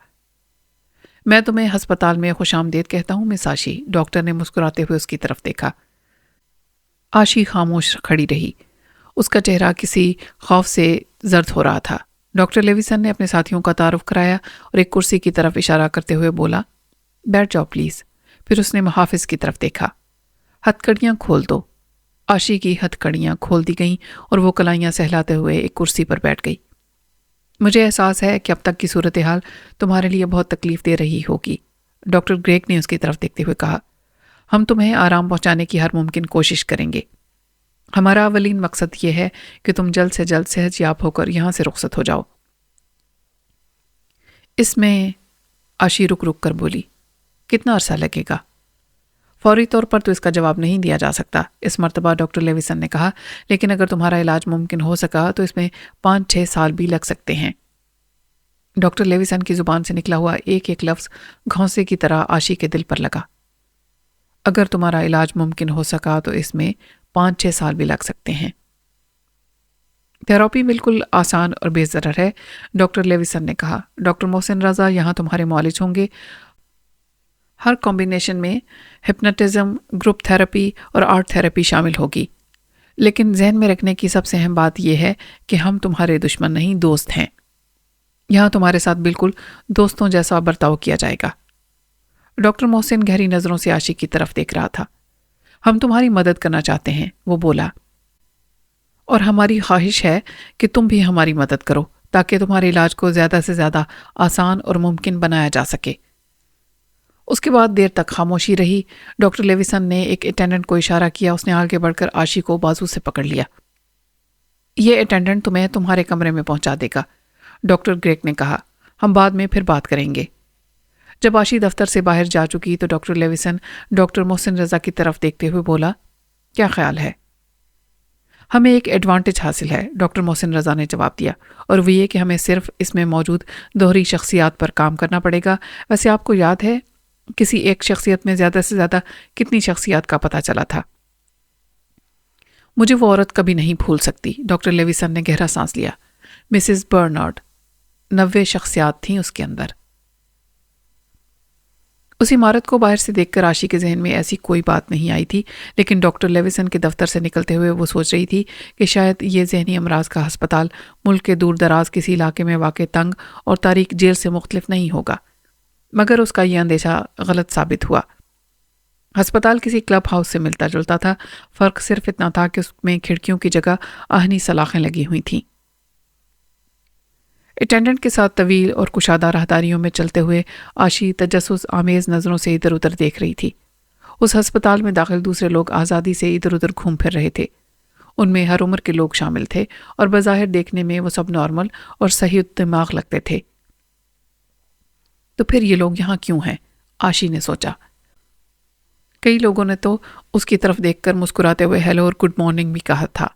میں تمہیں ہسپتال میں خوش آمدید کہتا ہوں مس آشی، ڈاکٹر نے مسکراتے ہوئے اس کی طرف دیکھا۔ آشی خاموش کھڑی رہی۔ اس کا چہرہ کسی خوف سے زرد ہو رہا تھا۔ ڈاکٹر لیویسن نے اپنے ساتھیوں کا تعارف کرایا اور ایک کرسی کی طرف اشارہ کرتے ہوئے بولا، بیٹھ جاؤ پلیز۔ پھر اس نے محافظ کی طرف دیکھا۔ ہتھ کڑیاں کھول دو۔ آشی کی ہتھ کڑیاں کھول دی گئیں اور وہ کلائیاں سہلاتے ہوئے ایک کرسی پر بیٹھ گئی۔ مجھے احساس ہے کہ اب تک کی صورتحال تمہارے لیے بہت تکلیف دے رہی ہوگی، ڈاکٹر گریگ نے اس کی طرف دیکھتے ہوئے کہا۔ ہم تمہیں آرام پہنچانے کی ہر ممکن کوشش کریں گے۔ ہمارا اولین مقصد یہ ہے کہ تم جلد سے جلد صحت یاب ہو کر یہاں سے رخصت ہو جاؤ۔ اس میں آشی رک رک کر بولی، کتنا عرصہ لگے گا؟ فوری طور پر تو اس کا جواب نہیں دیا جا سکتا، اس مرتبہ ڈاکٹر لیویسن نے کہا، لیکن اگر تمہارا علاج ممکن ہو سکا تو اس میں 5-6 سال بھی لگ سکتے ہیں۔ ڈاکٹر لیویسن کی زبان سے نکلا ہوا ایک ایک لفظ گھونسے کی طرح آشی کے دل پر لگا۔ اگر تمہارا علاج ممکن ہو سکا تو اس میں 5-6 سال بھی لگ سکتے ہیں۔ تھراپی بالکل آسان اور بے ضرر ہے، ڈاکٹر لیویسن نے کہا۔ ڈاکٹر محسن رضا یہاں تمہارے معالج ہوں گے۔ ہر کمبینیشن میں ہپناٹزم، گروپ تھراپی اور آرٹ تھراپی شامل ہوگی، لیکن ذہن میں رکھنے کی سب سے اہم بات یہ ہے کہ ہم تمہارے دشمن نہیں، دوست ہیں۔ یہاں تمہارے ساتھ بالکل دوستوں جیسا برتاؤ کیا جائے گا۔ ڈاکٹر محسن گہری نظروں سے آشی کی طرف دیکھ رہا تھا۔ ہم تمہاری مدد کرنا چاہتے ہیں، وہ بولا، اور ہماری خواہش ہے کہ تم بھی ہماری مدد کرو تاکہ تمہارے علاج کو زیادہ سے زیادہ آسان اور ممکن بنایا جا سکے۔ اس کے بعد دیر تک خاموشی رہی۔ ڈاکٹر لیویسن نے ایک اٹینڈنٹ کو اشارہ کیا، اس نے آگے بڑھ کر آشی کو بازو سے پکڑ لیا۔ یہ اٹینڈنٹ تمہیں تمہارے کمرے میں پہنچا دے گا، ڈاکٹر گریگ نے کہا، ہم بعد میں پھر بات کریں گے۔ جب آشی دفتر سے باہر جا چکی تو ڈاکٹر لیویسن ڈاکٹر محسن رضا کی طرف دیکھتے ہوئے بولا، کیا خیال ہے؟ ہمیں ایک ایڈوانٹیج حاصل ہے، ڈاکٹر محسن رضا نے جواب دیا، اور وہ یہ کہ ہمیں صرف اس میں موجود دوہری شخصیات پر کام کرنا پڑے گا۔ ویسے آپ کو یاد ہے کسی ایک شخصیت میں زیادہ سے زیادہ کتنی شخصیات کا پتہ چلا تھا؟ مجھے وہ عورت کبھی نہیں بھول سکتی، ڈاکٹر لیویسن نے گہرا سانس لیا۔ مسز برنارڈ، 90 شخصیات تھیں اس کے اندر۔ اس عمارت کو باہر سے دیکھ کر آشی کے ذہن میں ایسی کوئی بات نہیں آئی تھی، لیکن ڈاکٹر لیویسن کے دفتر سے نکلتے ہوئے وہ سوچ رہی تھی کہ شاید یہ ذہنی امراض کا ہسپتال ملک کے دور دراز کسی علاقے میں واقع تنگ اور تاریک جیل سے مختلف نہیں ہوگا، مگر اس کا یہ اندیشہ غلط ثابت ہوا۔ ہسپتال کسی کلب ہاؤس سے ملتا جلتا تھا، فرق صرف اتنا تھا کہ اس میں کھڑکیوں کی جگہ آہنی سلاخیں لگی ہوئی تھیں۔ اٹینڈنٹ کے ساتھ طویل اور کشادہ راہداریوں میں چلتے ہوئے آشی تجسس آمیز نظروں سے ادھر ادھر دیکھ رہی تھی۔ اس ہسپتال میں داخل دوسرے لوگ آزادی سے ادھر ادھر گھوم پھر رہے تھے۔ ان میں ہر عمر کے لوگ شامل تھے اور بظاہر دیکھنے میں وہ سب نارمل اور صحیح دماغ لگتے تھے۔ تو پھر یہ لوگ یہاں کیوں ہیں؟ آشی نے سوچا۔ کئی لوگوں نے تو اس کی طرف دیکھ کر مسکراتے ہوئے ہیلو اور گڈ مارننگ بھی کہا تھا،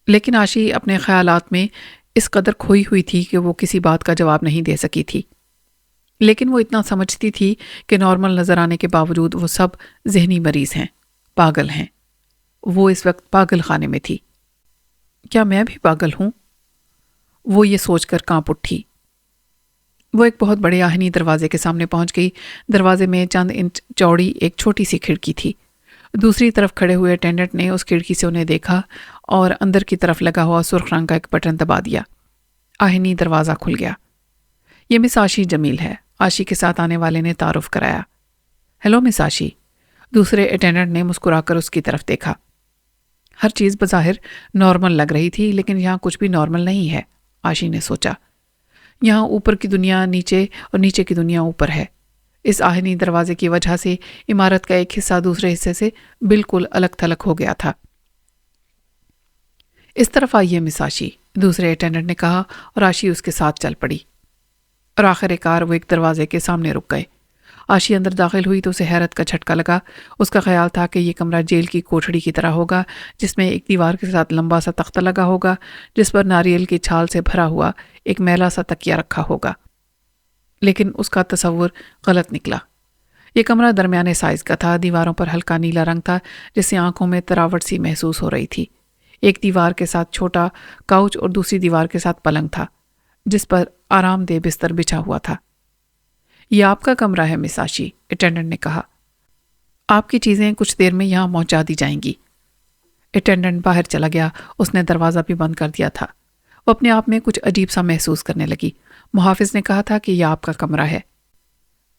لیکن آشی اپنے خیالات میں اس قدر کھوئی ہوئی تھی کہ وہ کسی بات کا جواب نہیں دے سکی تھی۔ لیکن وہ اتنا سمجھتی تھی کہ نارمل نظر آنے کے باوجود وہ سب ذہنی مریض ہیں، پاگل ہیں۔ وہ اس وقت پاگل خانے میں تھی۔ کیا میں بھی پاگل ہوں؟ وہ یہ سوچ کر کانپ اٹھی۔ وہ ایک بہت بڑے آہنی دروازے کے سامنے پہنچ گئی۔ دروازے میں چند انچ چوڑی ایک چھوٹی سی کھڑکی تھی۔ دوسری طرف کھڑے ہوئے اٹینڈنٹ نے اس کھڑکی سے انہیں دیکھا اور اندر کی طرف لگا ہوا سرخ رنگ کا ایک بٹن دبا دیا۔ آہنی دروازہ کھل گیا۔ یہ مس آشی جمیل ہے، آشی کے ساتھ آنے والے نے تعارف کرایا۔ ہیلو مس آشی، دوسرے اٹینڈنٹ نے مسکرا کر اس کی طرف دیکھا۔ ہر چیز بظاہر نارمل لگ رہی تھی، لیکن یہاں کچھ بھی نارمل نہیں ہے، آشی نے سوچا۔ یہاں اوپر کی دنیا نیچے اور نیچے کی دنیا اوپر ہے۔ اس آہنی دروازے کی وجہ سے عمارت کا ایک حصہ دوسرے حصے سے بالکل الگ تھلگ ہو گیا تھا۔ اس طرف آئیے مس آشی، دوسرے اٹینڈنٹ نے کہا اور آشی اس کے ساتھ چل پڑی، اور آخر کار وہ ایک دروازے کے سامنے رک گئے۔ آشی اندر داخل ہوئی تو اسے حیرت کا جھٹکا لگا۔ اس کا خیال تھا کہ یہ کمرہ جیل کی کوٹھڑی کی طرح ہوگا، جس میں ایک دیوار کے ساتھ لمبا سا تختہ لگا ہوگا جس پر ناریل کی چھال سے بھرا ہوا ایک میلا سا تکیہ رکھا ہوگا۔ لیکن اس کا تصور غلط نکلا۔ یہ کمرہ درمیانے سائز کا تھا، دیواروں پر ہلکا نیلا رنگ تھا جس سے آنکھوں میں تراوٹ سی محسوس ہو رہی تھی۔ ایک دیوار کے ساتھ چھوٹا کاؤچ اور دوسری دیوار کے ساتھ پلنگ تھا جس پر آرام دہ بستر بچھا ہوا تھا۔ یہ آپ کا کمرہ ہے مس آشی، اٹینڈنٹ نے کہا۔ آپ کی چیزیں کچھ دیر میں یہاں پہنچا دی جائیں گی۔ اٹینڈنٹ باہر چلا گیا، اس نے دروازہ بھی بند کر دیا تھا۔ وہ اپنے آپ میں کچھ عجیب سا محسوس کرنے لگی۔ محافظ نے کہا تھا کہ یہ آپ کا کمرہ ہے،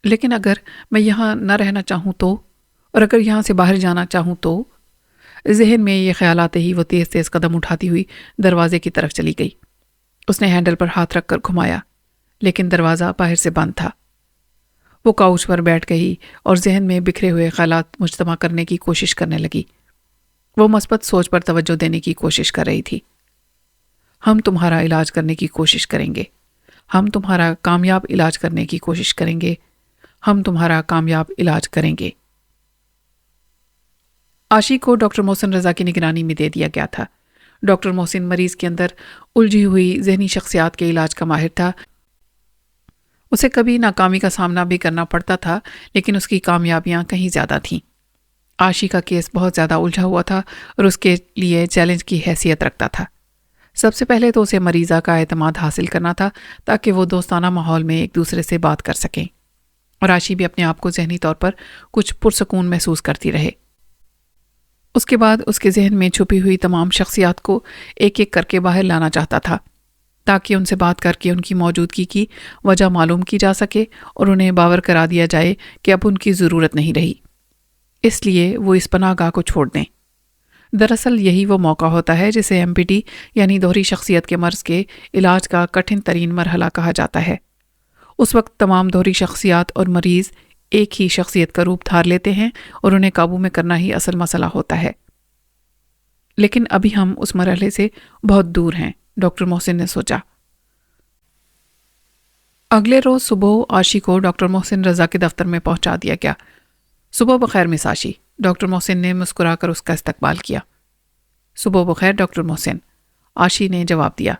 لیکن اگر میں یہاں نہ رہنا چاہوں تو، اور اگر یہاں سے باہر جانا چاہوں تو؟ ذہن میں یہ خیال آتے ہی وہ تیز تیز قدم اٹھاتی ہوئی دروازے کی طرف چلی گئی۔ اس نے ہینڈل پر ہاتھ رکھ کر گھمایا، لیکن دروازہ باہر سے بند تھا۔ وہ کاؤچ پر بیٹھ گئی اور ذہن میں بکھرے ہوئے خیالات مجتمع کرنے کی کوشش کرنے لگی۔ وہ مثبت سوچ پر توجہ دینے کی کوشش کر رہی تھی۔ ہم تمہارا علاج کرنے کی کوشش کریں گے، ہم تمہارا کامیاب علاج کرنے کی کوشش کریں گے، ہم تمہارا کامیاب علاج کریں گے۔ آشی کو ڈاکٹر محسن رضا کی نگرانی میں دے دیا گیا تھا۔ ڈاکٹر محسن مریض کے اندر الجھی ہوئی ذہنی شخصیات کے علاج کا ماہر تھا۔ اسے کبھی ناکامی کا سامنا بھی کرنا پڑتا تھا، لیکن اس کی کامیابیاں کہیں زیادہ تھیں۔ آشی کا کیس بہت زیادہ الجھا ہوا تھا اور اس کے لیے چیلنج کی حیثیت رکھتا تھا۔ سب سے پہلے تو اسے مریضہ کا اعتماد حاصل کرنا تھا تاکہ وہ دوستانہ ماحول میں ایک دوسرے سے بات کر سکیں، اور آشی بھی اپنے آپ کو ذہنی طور پر کچھ پرسکون محسوس کرتی رہے۔ اس کے بعد اس کے ذہن میں چھپی ہوئی تمام شخصیات کو ایک ایک کر کے باہر لانا چاہتا تھا تاکہ ان سے بات کر کے ان کی موجودگی کی وجہ معلوم کی جا سکے اور انہیں باور کرا دیا جائے کہ اب ان کی ضرورت نہیں رہی، اس لیے وہ اس پناہ گاہ کو چھوڑ دیں۔ دراصل یہی وہ موقع ہوتا ہے جسے MPT یعنی دوہری شخصیت کے مرض کے علاج کا کٹھن ترین مرحلہ کہا جاتا ہے۔ اس وقت تمام دوہری شخصیات اور مریض ایک ہی شخصیت کا روپ دھار لیتے ہیں اور انہیں قابو میں کرنا ہی اصل مسئلہ ہوتا ہے۔ لیکن ابھی ہم اس مرحلے سے بہت دور ہیں، ڈاکٹر محسن نے سوچا۔ اگلے روز صبح آشی کو ڈاکٹر محسن رضا کے دفتر میں پہنچا دیا گیا۔ صبح بخیر مس آشی، ڈاکٹر محسن نے مسکرا کر اس کا استقبال کیا۔ صبح بخیر ڈاکٹر محسن، آشی نے جواب دیا۔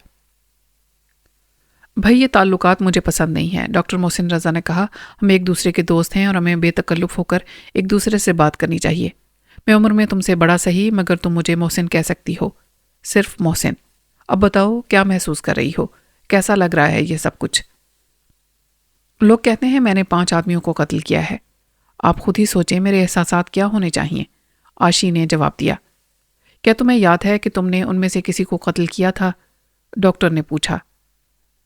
بھائی یہ تعلقات مجھے پسند نہیں ہیں، ڈاکٹر محسن رضا نے کہا۔ ہم ایک دوسرے کے دوست ہیں اور ہمیں بے تکلف ہو کر ایک دوسرے سے بات کرنی چاہیے۔ میں عمر میں تم سے بڑا صحیح، مگر تم مجھے محسن کہہ سکتی ہو، صرف محسن۔ اب بتاؤ کیا محسوس کر رہی ہو، کیسا لگ رہا ہے یہ سب کچھ؟ لوگ کہتے ہیں میں نے 5 آدمیوں کو قتل کیا ہے۔ آپ خود ہی سوچیں میرے احساسات کیا ہونے چاہیے، آشی نے جواب دیا۔ کیا تمہیں یاد ہے کہ تم نے ان میں سے کسی کو قتل کیا تھا؟ ڈاکٹر نے پوچھا۔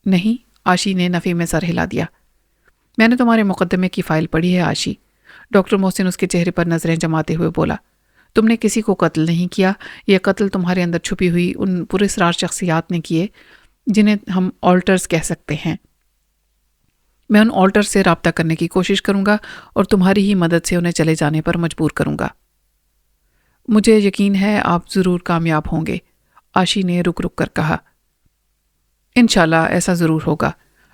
نہیں، آشی نے نفی میں سر ہلا دیا۔ میں نے تمہارے مقدمے کی فائل پڑھی ہے آشی، ڈاکٹر محسن اس کے چہرے پر نظریں جماتے ہوئے بولا۔ تم نے کسی کو قتل نہیں کیا، یہ قتل تمہارے اندر چھپی ہوئی ان پراسرار شخصیات نے کیے جنہیں ہم آلٹرز کہہ سکتے ہیں۔ میں ان آلٹر سے رابطہ کرنے کی کوشش کروں گا اور تمہاری ہی مدد سے انہیں چلے جانے پر مجبور کروں گا۔ مجھے یقین ہے آپ ضرور کامیاب ہوں گے، آشی نے رک رک کر کہا۔ انشاءاللہ ایسا ضرور ہوگا،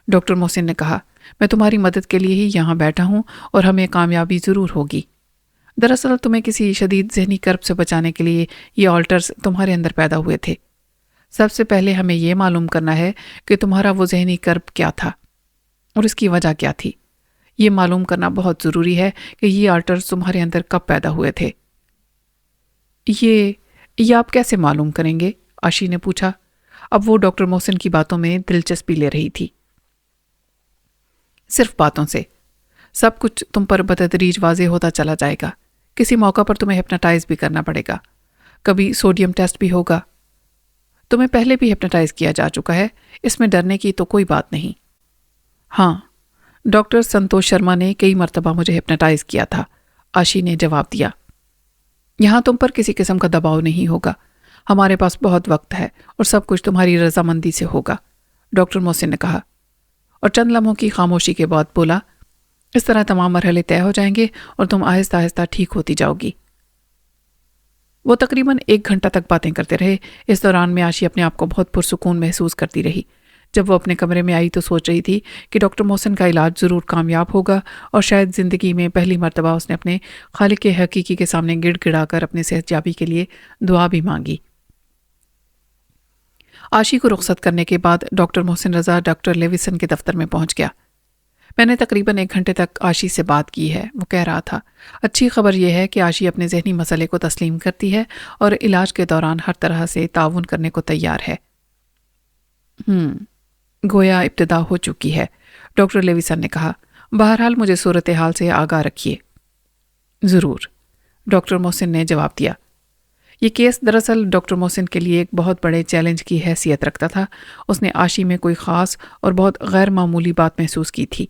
ڈاکٹر محسن نے کہا۔ میں تمہاری مدد کے لیے ہی یہاں بیٹھا ہوں اور ہمیں کامیابی ضرور ہوگی۔ دراصل تمہیں کسی شدید ذہنی کرب سے بچانے کے لیے یہ آلٹرز تمہارے اندر پیدا ہوئے تھے۔ سب سے پہلے ہمیں یہ معلوم کرنا ہے کہ تمہارا وہ ذہنی کرب کیا تھا اور اس کی وجہ کیا تھی۔ یہ معلوم کرنا بہت ضروری ہے کہ یہ آلٹرز تمہارے اندر کب پیدا ہوئے تھے۔ یہ آپ کیسے معلوم کریں گے؟ آشی نے پوچھا۔ اب وہ ڈاکٹر محسن کی باتوں میں دلچسپی لے رہی تھی۔ صرف باتوں سے سب کچھ تم پر بتدریج واضح ہوتا چلا جائے گا۔ کسی موقع پر تمہیں ہپناٹائز بھی کرنا پڑے گا، کبھی سوڈیم ٹیسٹ بھی ہوگا۔ تمہیں پہلے بھی ہپناٹائز کیا جا چکا ہے، اس میں ڈرنے کی تو کوئی بات نہیں۔ ہاں، ڈاکٹر سنتوش شرما نے کئی مرتبہ مجھے ہپناٹائز کیا تھا، آشی نے جواب دیا۔ یہاں تم پر کسی قسم کا دباؤ نہیں ہوگا، ہمارے پاس بہت وقت ہے اور سب کچھ تمہاری رضامندی سے ہوگا، ڈاکٹر محسن نے کہا، اور چند لمحوں کی خاموشی کے بعد بولا۔ اس طرح تمام مرحلے طے ہو جائیں گے اور تم آہستہ آہستہ ٹھیک ہوتی جاؤ گی۔ وہ تقریباً 1 گھنٹہ تک باتیں کرتے رہے۔ اس دوران میں عاشی اپنے آپ کو بہت پرسکون محسوس کرتی رہی۔ جب وہ اپنے کمرے میں آئی تو سوچ رہی تھی کہ ڈاکٹر محسن کا علاج ضرور کامیاب ہوگا اور شاید زندگی میں پہلی مرتبہ اس نے اپنے خالق حقیقی کے سامنے گڑ گڑا کر اپنے صحت یابی کے لیے دعا بھی مانگی۔ عاشی کو رخصت کرنے کے بعد ڈاکٹر محسن رضا ڈاکٹر لیویسن کے دفتر میں پہنچ گیا۔ میں نے تقریباً 1 گھنٹے تک عاشی سے بات کی ہے، وہ کہہ رہا تھا۔ اچھی خبر یہ ہے کہ عاشی اپنے ذہنی مسئلے کو تسلیم کرتی ہے اور علاج کے دوران ہر طرح سے تعاون کرنے کو تیار ہے۔ گویا ابتدا ہو چکی ہے، ڈاکٹر لیویسن نے کہا۔ بہرحال مجھے صورتحال سے آگاہ رکھیے۔ ضرور، ڈاکٹر محسن نے جواب دیا۔ یہ کیس دراصل ڈاکٹر محسن کے لیے ایک بہت بڑے چیلنج کی حیثیت رکھتا تھا۔ اس نے عاشی میں کوئی خاص اور بہت غیر معمولی بات محسوس کی تھی،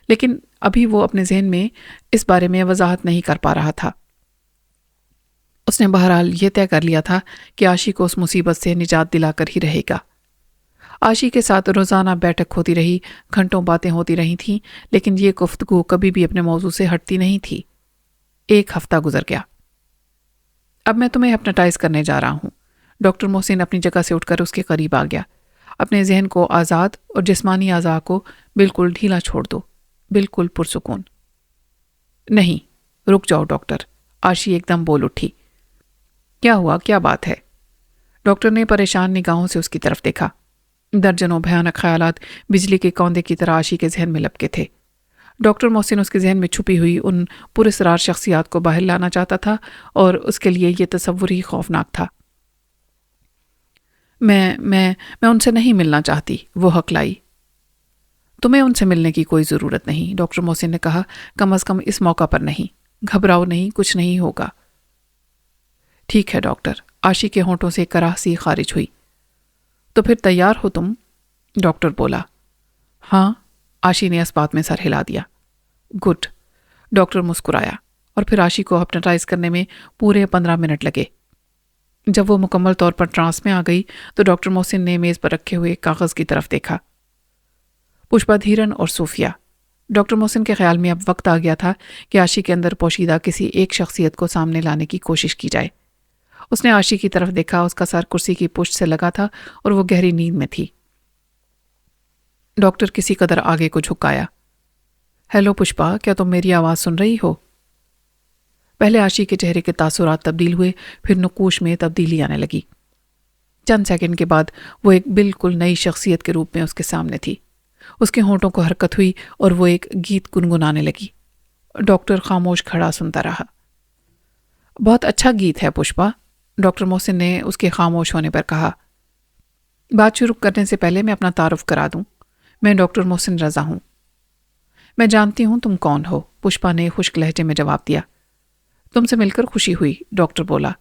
لیکن ابھی وہ اپنے ذہن میں اس بارے میں وضاحت نہیں کر پا رہا تھا۔ اس نے بہرحال یہ طے کر لیا تھا کہ عاشی کو اس مصیبت سے نجات دلا کر ہی رہے گا۔ عاشی کے ساتھ روزانہ بیٹھک ہوتی رہی، گھنٹوں باتیں ہوتی رہی تھیں، لیکن یہ گفتگو کبھی بھی اپنے موضوع سے ہٹتی نہیں تھی۔ 1 ہفتہ گزر گیا۔ اب میں تمہیں ہپناٹائز کرنے جا رہا ہوں۔ ڈاکٹر محسن اپنی جگہ سے اٹھ کر اس کے قریب آ گیا۔ اپنے ذہن کو آزاد اور جسمانی اعضاء کو بالکل ڈھیلا چھوڑ دو، بالکل پرسکون۔ نہیں، رک جاؤ ڈاکٹر، عاشی ایک دم بول اٹھی۔ کیا ہوا؟ کیا بات ہے؟ ڈاکٹر نے پریشان نگاہوں سے اس کی طرف دیکھا۔ درجنوں بھیانک خیالات بجلی کے کوندے کی طرح عاشی کے ذہن میں لپکے تھے۔ ڈاکٹر محسن اس کے ذہن میں چھپی ہوئی ان پراسرار شخصیات کو باہر لانا چاہتا تھا اور اس کے لیے یہ تصور ہی خوفناک تھا۔ میں ان سے نہیں ملنا چاہتی، وہ ہکلائی۔ تمہیں ان سے ملنے کی کوئی ضرورت نہیں، ڈاکٹر محسن نے کہا، کم از کم اس موقع پر نہیں۔ گھبراؤ نہیں، کچھ نہیں ہوگا۔ ٹھیک ہے ڈاکٹر، عاشی کے ہونٹوں سے کراہ سی خارج ہوئی۔ تو پھر تیار ہو تم؟ ڈاکٹر بولا۔ ہاں، عاشی نے اس بات میں سر ہلا دیا۔ گڈ، ڈاکٹر مسکرایا، اور پھر عاشی کو ہپناٹائز کرنے میں پورے 15 منٹ لگے۔ جب وہ مکمل طور پر ٹرانس میں آ گئی تو ڈاکٹر محسن نے میز پر رکھے ہوئے کاغذ کی طرف دیکھا۔ پشپا دھیرن اور صوفیہ۔ ڈاکٹر محسن کے خیال میں اب وقت آ گیا تھا کہ عاشی کے اندر پوشیدہ کسی ایک شخصیت کو سامنے لانے کی کوشش کی جائے۔ اس نے عاشی کی طرف دیکھا، اس کا سر کرسی کی پشت سے لگا تھا اور وہ گہری نیند میں تھی۔ ڈاکٹر کسی قدر آگے کو جھکایا۔ ہیلو پشپا، کیا تم میری آواز سن رہی ہو؟ پہلے عاشی کے چہرے کے تاثرات تبدیل ہوئے، پھر نقوش میں تبدیلی آنے لگی۔ چند سیکنڈ کے بعد وہ ایک بالکل نئی شخصیت کے روپ میں اس کے سامنے تھی۔ اس کے ہونٹوں کو حرکت ہوئی اور وہ ایک گیت گنگنانے لگی۔ ڈاکٹر خاموش کھڑا سنتا رہا۔ بہت اچھا گیت ہے پشپا، ڈاکٹر محسن نے اس کے خاموش ہونے پر کہا۔ بات شروع کرنے سے پہلے میں اپنا تعارف کرا دوں، میں ڈاکٹر محسن رضا ہوں۔ میں جانتی ہوں تم کون ہو، پشپا نے خشک لہجے میں جواب دیا۔ تم سے مل کر خوشی ہوئی، ڈاکٹر بولا۔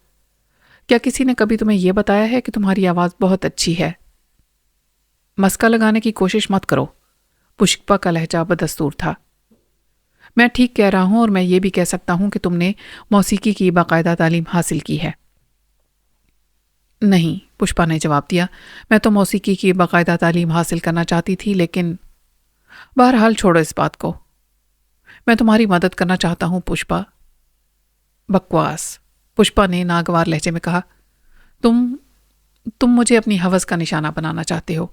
کیا کسی نے کبھی تمہیں یہ بتایا ہے کہ تمہاری آواز بہت اچھی ہے؟ مسکا لگانے کی کوشش مت کرو، پشپا کا لہجہ بدستور تھا۔ میں ٹھیک کہہ رہا ہوں اور میں یہ بھی کہہ سکتا ہوں کہ تم نے موسیقی کی باقاعدہ تعلیم حاصل کی ہے۔ نہیں، پشپا نے جواب دیا، میں تو موسیقی کی باقاعدہ تعلیم حاصل کرنا چاہتی تھی، لیکن بہرحال چھوڑو اس بات کو۔ میں تمہاری مدد کرنا چاہتا ہوں پشپا۔ بکواس، پشپا نے ناگوار لہجے میں کہا۔ تم مجھے اپنی ہوس کا نشانہ بنانا چاہتے ہو،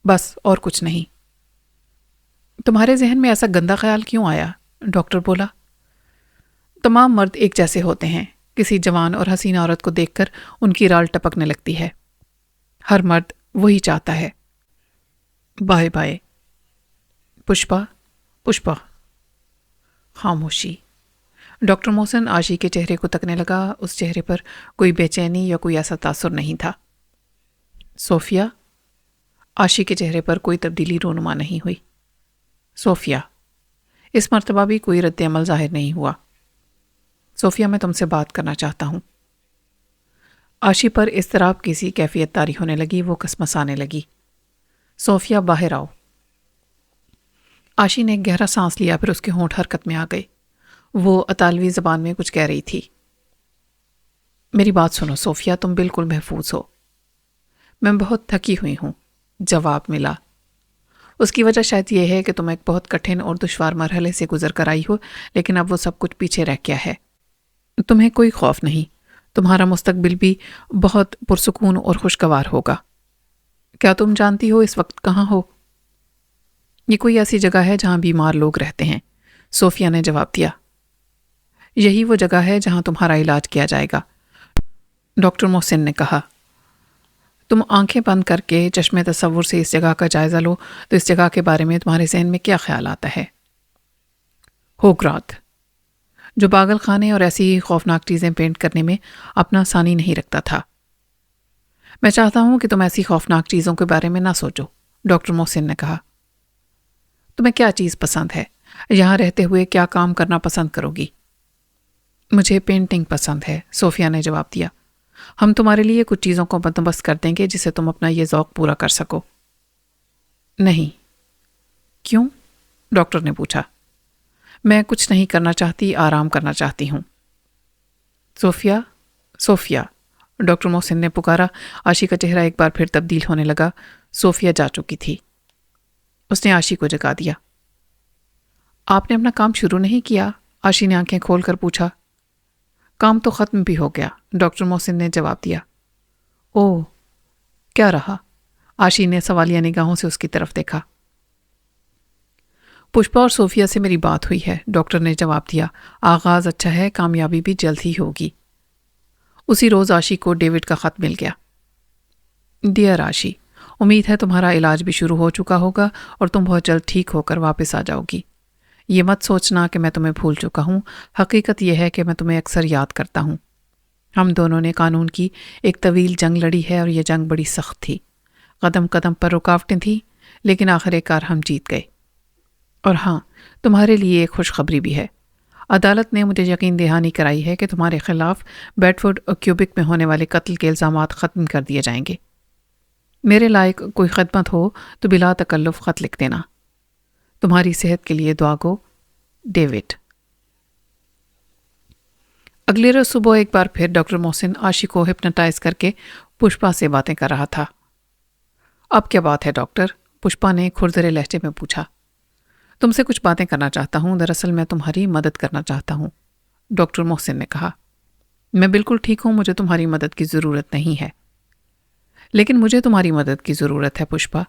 بس اور کچھ نہیں۔ تمہارے ذہن میں ایسا گندا خیال کیوں آیا؟ ڈاکٹر بولا۔ تمام مرد ایک جیسے ہوتے ہیں، کسی جوان اور حسین عورت کو دیکھ کر ان کی رال ٹپکنے لگتی ہے۔ ہر مرد وہی چاہتا ہے۔ Bye bye. پشپا۔ خاموشی۔ ڈاکٹر محسن عاشی کے چہرے کو تکنے لگا۔ اس چہرے پر کوئی بے چینی یا کوئی ایسا تاثر نہیں تھا۔ صوفیہ؟ عاشی کے چہرے پر کوئی تبدیلی رونما نہیں ہوئی۔ صوفیہ؟ اس مرتبہ بھی کوئی رد عمل ظاہر نہیں ہوا۔ صوفیہ، میں تم سے بات کرنا چاہتا ہوں۔ عاشی پر اضطراب کی سی کیفیت طاری ہونے لگی، وہ کسمسانے لگی۔ صوفیہ، باہر آؤ۔ عاشی نے ایک گہرا سانس لیا، پھر اس کے ہونٹ حرکت میں آ گئے۔ وہ اطالوی زبان میں کچھ کہہ رہی تھی۔ میری بات سنو صوفیہ، تم بالکل محفوظ ہو۔ میں بہت تھکی ہوئی ہوں، جواب ملا۔ اس کی وجہ شاید یہ ہے کہ تم ایک بہت کٹھن اور دشوار مرحلے سے گزر کر آئی ہو، لیکن اب وہ سب کچھ پیچھے رہ گیا ہے۔ تمہیں کوئی خوف نہیں، تمہارا مستقبل بھی بہت پرسکون اور خوشگوار ہوگا۔ کیا تم جانتی ہو اس وقت کہاں ہو؟ یہ کوئی ایسی جگہ ہے جہاں بیمار لوگ رہتے ہیں، صوفیہ نے جواب دیا۔ یہی وہ جگہ ہے جہاں تمہارا علاج کیا جائے گا، ڈاکٹر محسن نے کہا۔ تم آنکھیں بند کر کے چشمے تصور سے اس جگہ کا جائزہ لو تو اس جگہ کے بارے میں تمہارے ذہن میں کیا خیال آتا ہے؟ ہوگراتھ، جو پاگل خانے اور ایسی خوفناک چیزیں پینٹ کرنے میں اپنا ثانی نہیں رکھتا تھا۔ میں چاہتا ہوں کہ تم ایسی خوفناک چیزوں کے بارے میں نہ سوچو، ڈاکٹر محسن نے کہا۔ تمہیں کیا چیز پسند ہے؟ یہاں رہتے ہوئے کیا کام کرنا پسند کرو گی؟ مجھے پینٹنگ پسند ہے، صوفیہ نے جواب دیا۔ ہم تمہارے لیے کچھ چیزوں کو بندوبست کر دیں گے جس سے تم اپنا یہ ذوق پورا کر سکو۔ نہیں۔ کیوں؟ ڈاکٹر نے پوچھا۔ میں کچھ نہیں کرنا چاہتی، آرام کرنا چاہتی ہوں۔ صوفیہ، صوفیہ، ڈاکٹر محسن نے پکارا۔ آشی کا چہرہ ایک بار پھر تبدیل ہونے لگا۔ صوفیہ جا چکی تھی۔ اس نے آشی کو جگا دیا۔ آپ نے اپنا کام شروع نہیں کیا؟ آشی نے آنکھیں کھول کر پوچھا۔ کام تو ختم بھی ہو گیا، ڈاکٹر محسن نے جواب دیا۔ اوہ، کیا رہا؟ آشی نے سوالیہ نگاہوں سے اس کی طرف دیکھا۔ پشپا اور صوفیہ سے میری بات ہوئی ہے، ڈاکٹر نے جواب دیا۔ آغاز اچھا ہے، کامیابی بھی جلد ہی ہوگی۔ اسی روز آشی کو ڈیوڈ کا خط مل گیا۔ ڈیئر آشی، امید ہے تمہارا علاج بھی شروع ہو چکا ہوگا اور تم بہت جلد ٹھیک ہو کر واپس آ جاؤ گی۔ یہ مت سوچنا کہ میں تمہیں بھول چکا ہوں، حقیقت یہ ہے کہ میں تمہیں اکثر یاد کرتا ہوں۔ ہم دونوں نے قانون کی ایک طویل جنگ لڑی ہے اور یہ جنگ بڑی سخت تھی۔ قدم قدم پر رکاوٹیں تھیں، لیکن آخر کار ہم جیت گئے۔ اور ہاں، تمہارے لیے ایک خوشخبری بھی ہے۔ عدالت نے مجھے یقین دہانی کرائی ہے کہ تمہارے خلاف بیڈفورڈ اور کیوبک میں ہونے والے قتل کے الزامات ختم کر دیے جائیں گے۔ میرے لائق کوئی خدمت ہو تو بلا تکلف خط لکھ دینا۔ تمہاری صحت کے لیے دعا گو، ڈیوڈ۔ اگلے روز صبح ایک بار پھر ڈاکٹر محسن آشی کو ہپنوٹائز کر کے پشپا سے باتیں کر رہا تھا۔ اب کیا بات ہے ڈاکٹر؟ پشپا نے کھردرے لہجے میں پوچھا۔ تم سے کچھ باتیں کرنا چاہتا ہوں، دراصل میں تمہاری مدد کرنا چاہتا ہوں، ڈاکٹر محسن نے کہا۔ میں بالکل ٹھیک ہوں، مجھے تمہاری مدد کی ضرورت نہیں ہے۔ لیکن مجھے تمہاری مدد کی ضرورت ہے پشپا،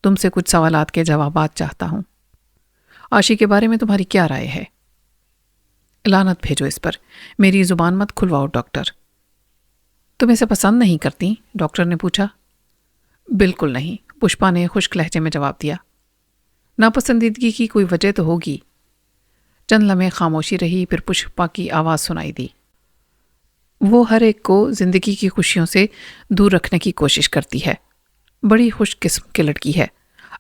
تم سے کچھ سوالات کے جوابات چاہتا ہوں۔ آشی کے بارے میں تمہاری کیا رائے ہے؟ لعنت بھیجو اس پر، میری زبان مت کھلواؤ ڈاکٹر۔ تم اسے پسند نہیں کرتی؟ ڈاکٹر نے پوچھا۔ بالکل نہیں، پشپا نے خشک لہجے میں جواب دیا۔ ناپسندیدگی کی کوئی وجہ تو ہوگی۔ چند لمحے خاموشی رہی، پھر پشپا کی آواز سنائی دی۔ وہ ہر ایک کو زندگی کی خوشیوں سے دور رکھنے کی کوشش کرتی ہے۔ بڑی خوش قسم کی لڑکی ہے۔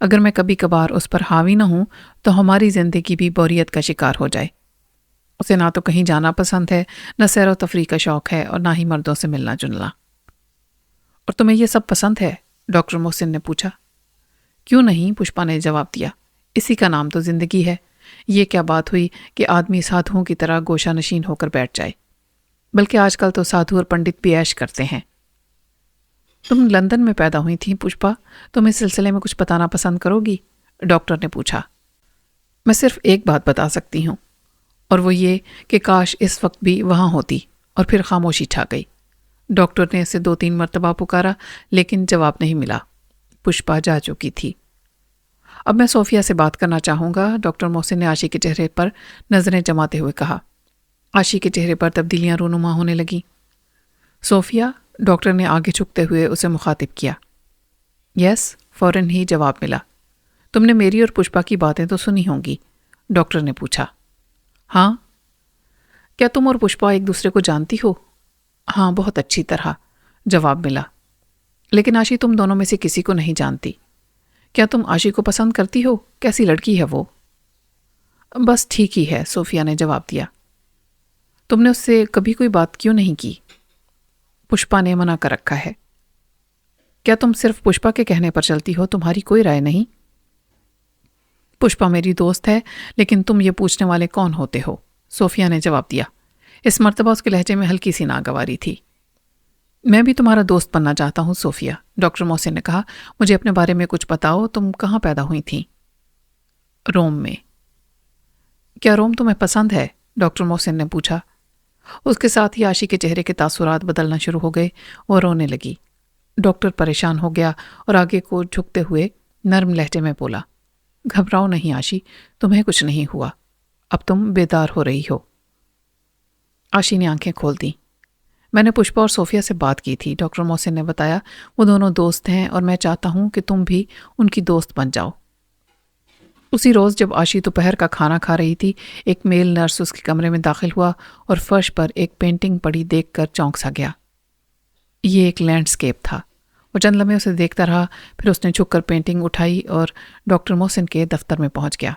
اگر میں کبھی کبھار اس پر حاوی نہ ہوں تو ہماری زندگی بھی بوریت کا شکار ہو جائے۔ اسے نہ تو کہیں جانا پسند ہے، نہ سیر و تفریح کا شوق ہے، اور نہ ہی مردوں سے ملنا جلنا۔ اور تمہیں یہ سب پسند ہے؟ ڈاکٹر محسن نے پوچھا۔ کیوں نہیں، پشپا نے جواب دیا۔ اسی کا نام تو زندگی ہے۔ یہ کیا بات ہوئی کہ آدمی سادھوؤں کی طرح گوشہ نشین ہو کر بیٹھ جائے؟ بلکہ آج کل تو سادھو اور پنڈت بھی عیش کرتے ہیں۔ تم لندن میں پیدا ہوئی تھیں پشپا، تم اس سلسلے میں کچھ بتانا پسند کرو گی؟ ڈاکٹر نے پوچھا۔ میں صرف ایک بات بتا سکتی ہوں، اور وہ یہ کہ کاش اس وقت بھی وہاں ہوتی۔ اور پھر خاموشی چھا گئی۔ ڈاکٹر نے اسے 2-3 مرتبہ پکارا، لیکن جواب نہیں ملا۔ پشپا جا چکی تھی۔ اب میں صوفیہ سے بات کرنا چاہوں گا، ڈاکٹر محسن نے آشی کے چہرے پر نظریں جماتے ہوئے کہا۔ آشی کے چہرے پر تبدیلیاں رونما ہونے لگیں۔ صوفیہ، ڈاکٹر نے آگے جھکتے ہوئے اسے مخاطب کیا۔ یس، فوراً ہی جواب ملا۔ تم نے میری اور پشپا کی باتیں تو سنی ہوں گی، ڈاکٹر نے پوچھا۔ ہاں۔ کیا تم اور پشپا ایک دوسرے کو جانتی ہو؟ ہاں، بہت اچھی طرح، جواب ملا۔ لیکن آشی تم دونوں میں سے کسی کو نہیں جانتی۔ کیا تم آشی کو پسند کرتی ہو؟ کیسی لڑکی ہے وہ؟ بس ٹھیک ہی ہے، صوفیہ نے جواب دیا۔ تم نے اس سے کبھی کوئی بات کیوں نہیں کی؟ پشپا نے منع کر رکھا ہے۔ کیا تم صرف پشپا کے کہنے پر چلتی ہو، تمہاری کوئی رائے نہیں؟ پشپا میری دوست ہے، لیکن تم یہ پوچھنے والے کون ہوتے ہو؟ صوفیہ نے جواب دیا۔ اس مرتبہ اس کے لہجے میں ہلکی سی ناگواری تھی۔ میں بھی تمہارا دوست بننا چاہتا ہوں صوفیہ، ڈاکٹر محسن نے کہا۔ مجھے اپنے بارے میں کچھ بتاؤ، تم کہاں پیدا ہوئی تھیں؟ روم میں۔ کیا روم تمہیں پسند ہے؟ ڈاکٹر محسن نے پوچھا۔ اس کے ساتھ ہی عاشی کے چہرے کے تاثرات بدلنا شروع ہو گئے اور رونے لگی۔ ڈاکٹر پریشان ہو گیا اور آگے کو جھکتے ہوئے نرم لہجے میں بولا، گھبراؤ نہیں عاشی، تمہیں کچھ نہیں ہوا، اب تم بیدار ہو رہی ہو۔ عاشی نے آنکھیں کھول دیں۔ میں نے پشپا اور صوفیہ سے بات کی تھی، ڈاکٹر محسن نے بتایا، وہ دونوں دوست ہیں اور میں چاہتا ہوں کہ تم بھی ان کی دوست بن جاؤ۔ اسی روز جب عاشی دوپہر کا کھانا کھا رہی تھی، ایک میل نرس اس کے کمرے میں داخل ہوا اور فرش پر ایک پینٹنگ پڑی دیکھ کر چونک سا گیا۔ یہ ایک لینڈسکیپ تھا۔ وہ چند لمحے اسے دیکھتا رہا، پھر اس نے جھک کر پینٹنگ اٹھائی اور ڈاکٹر محسن کے دفتر میں پہنچ گیا۔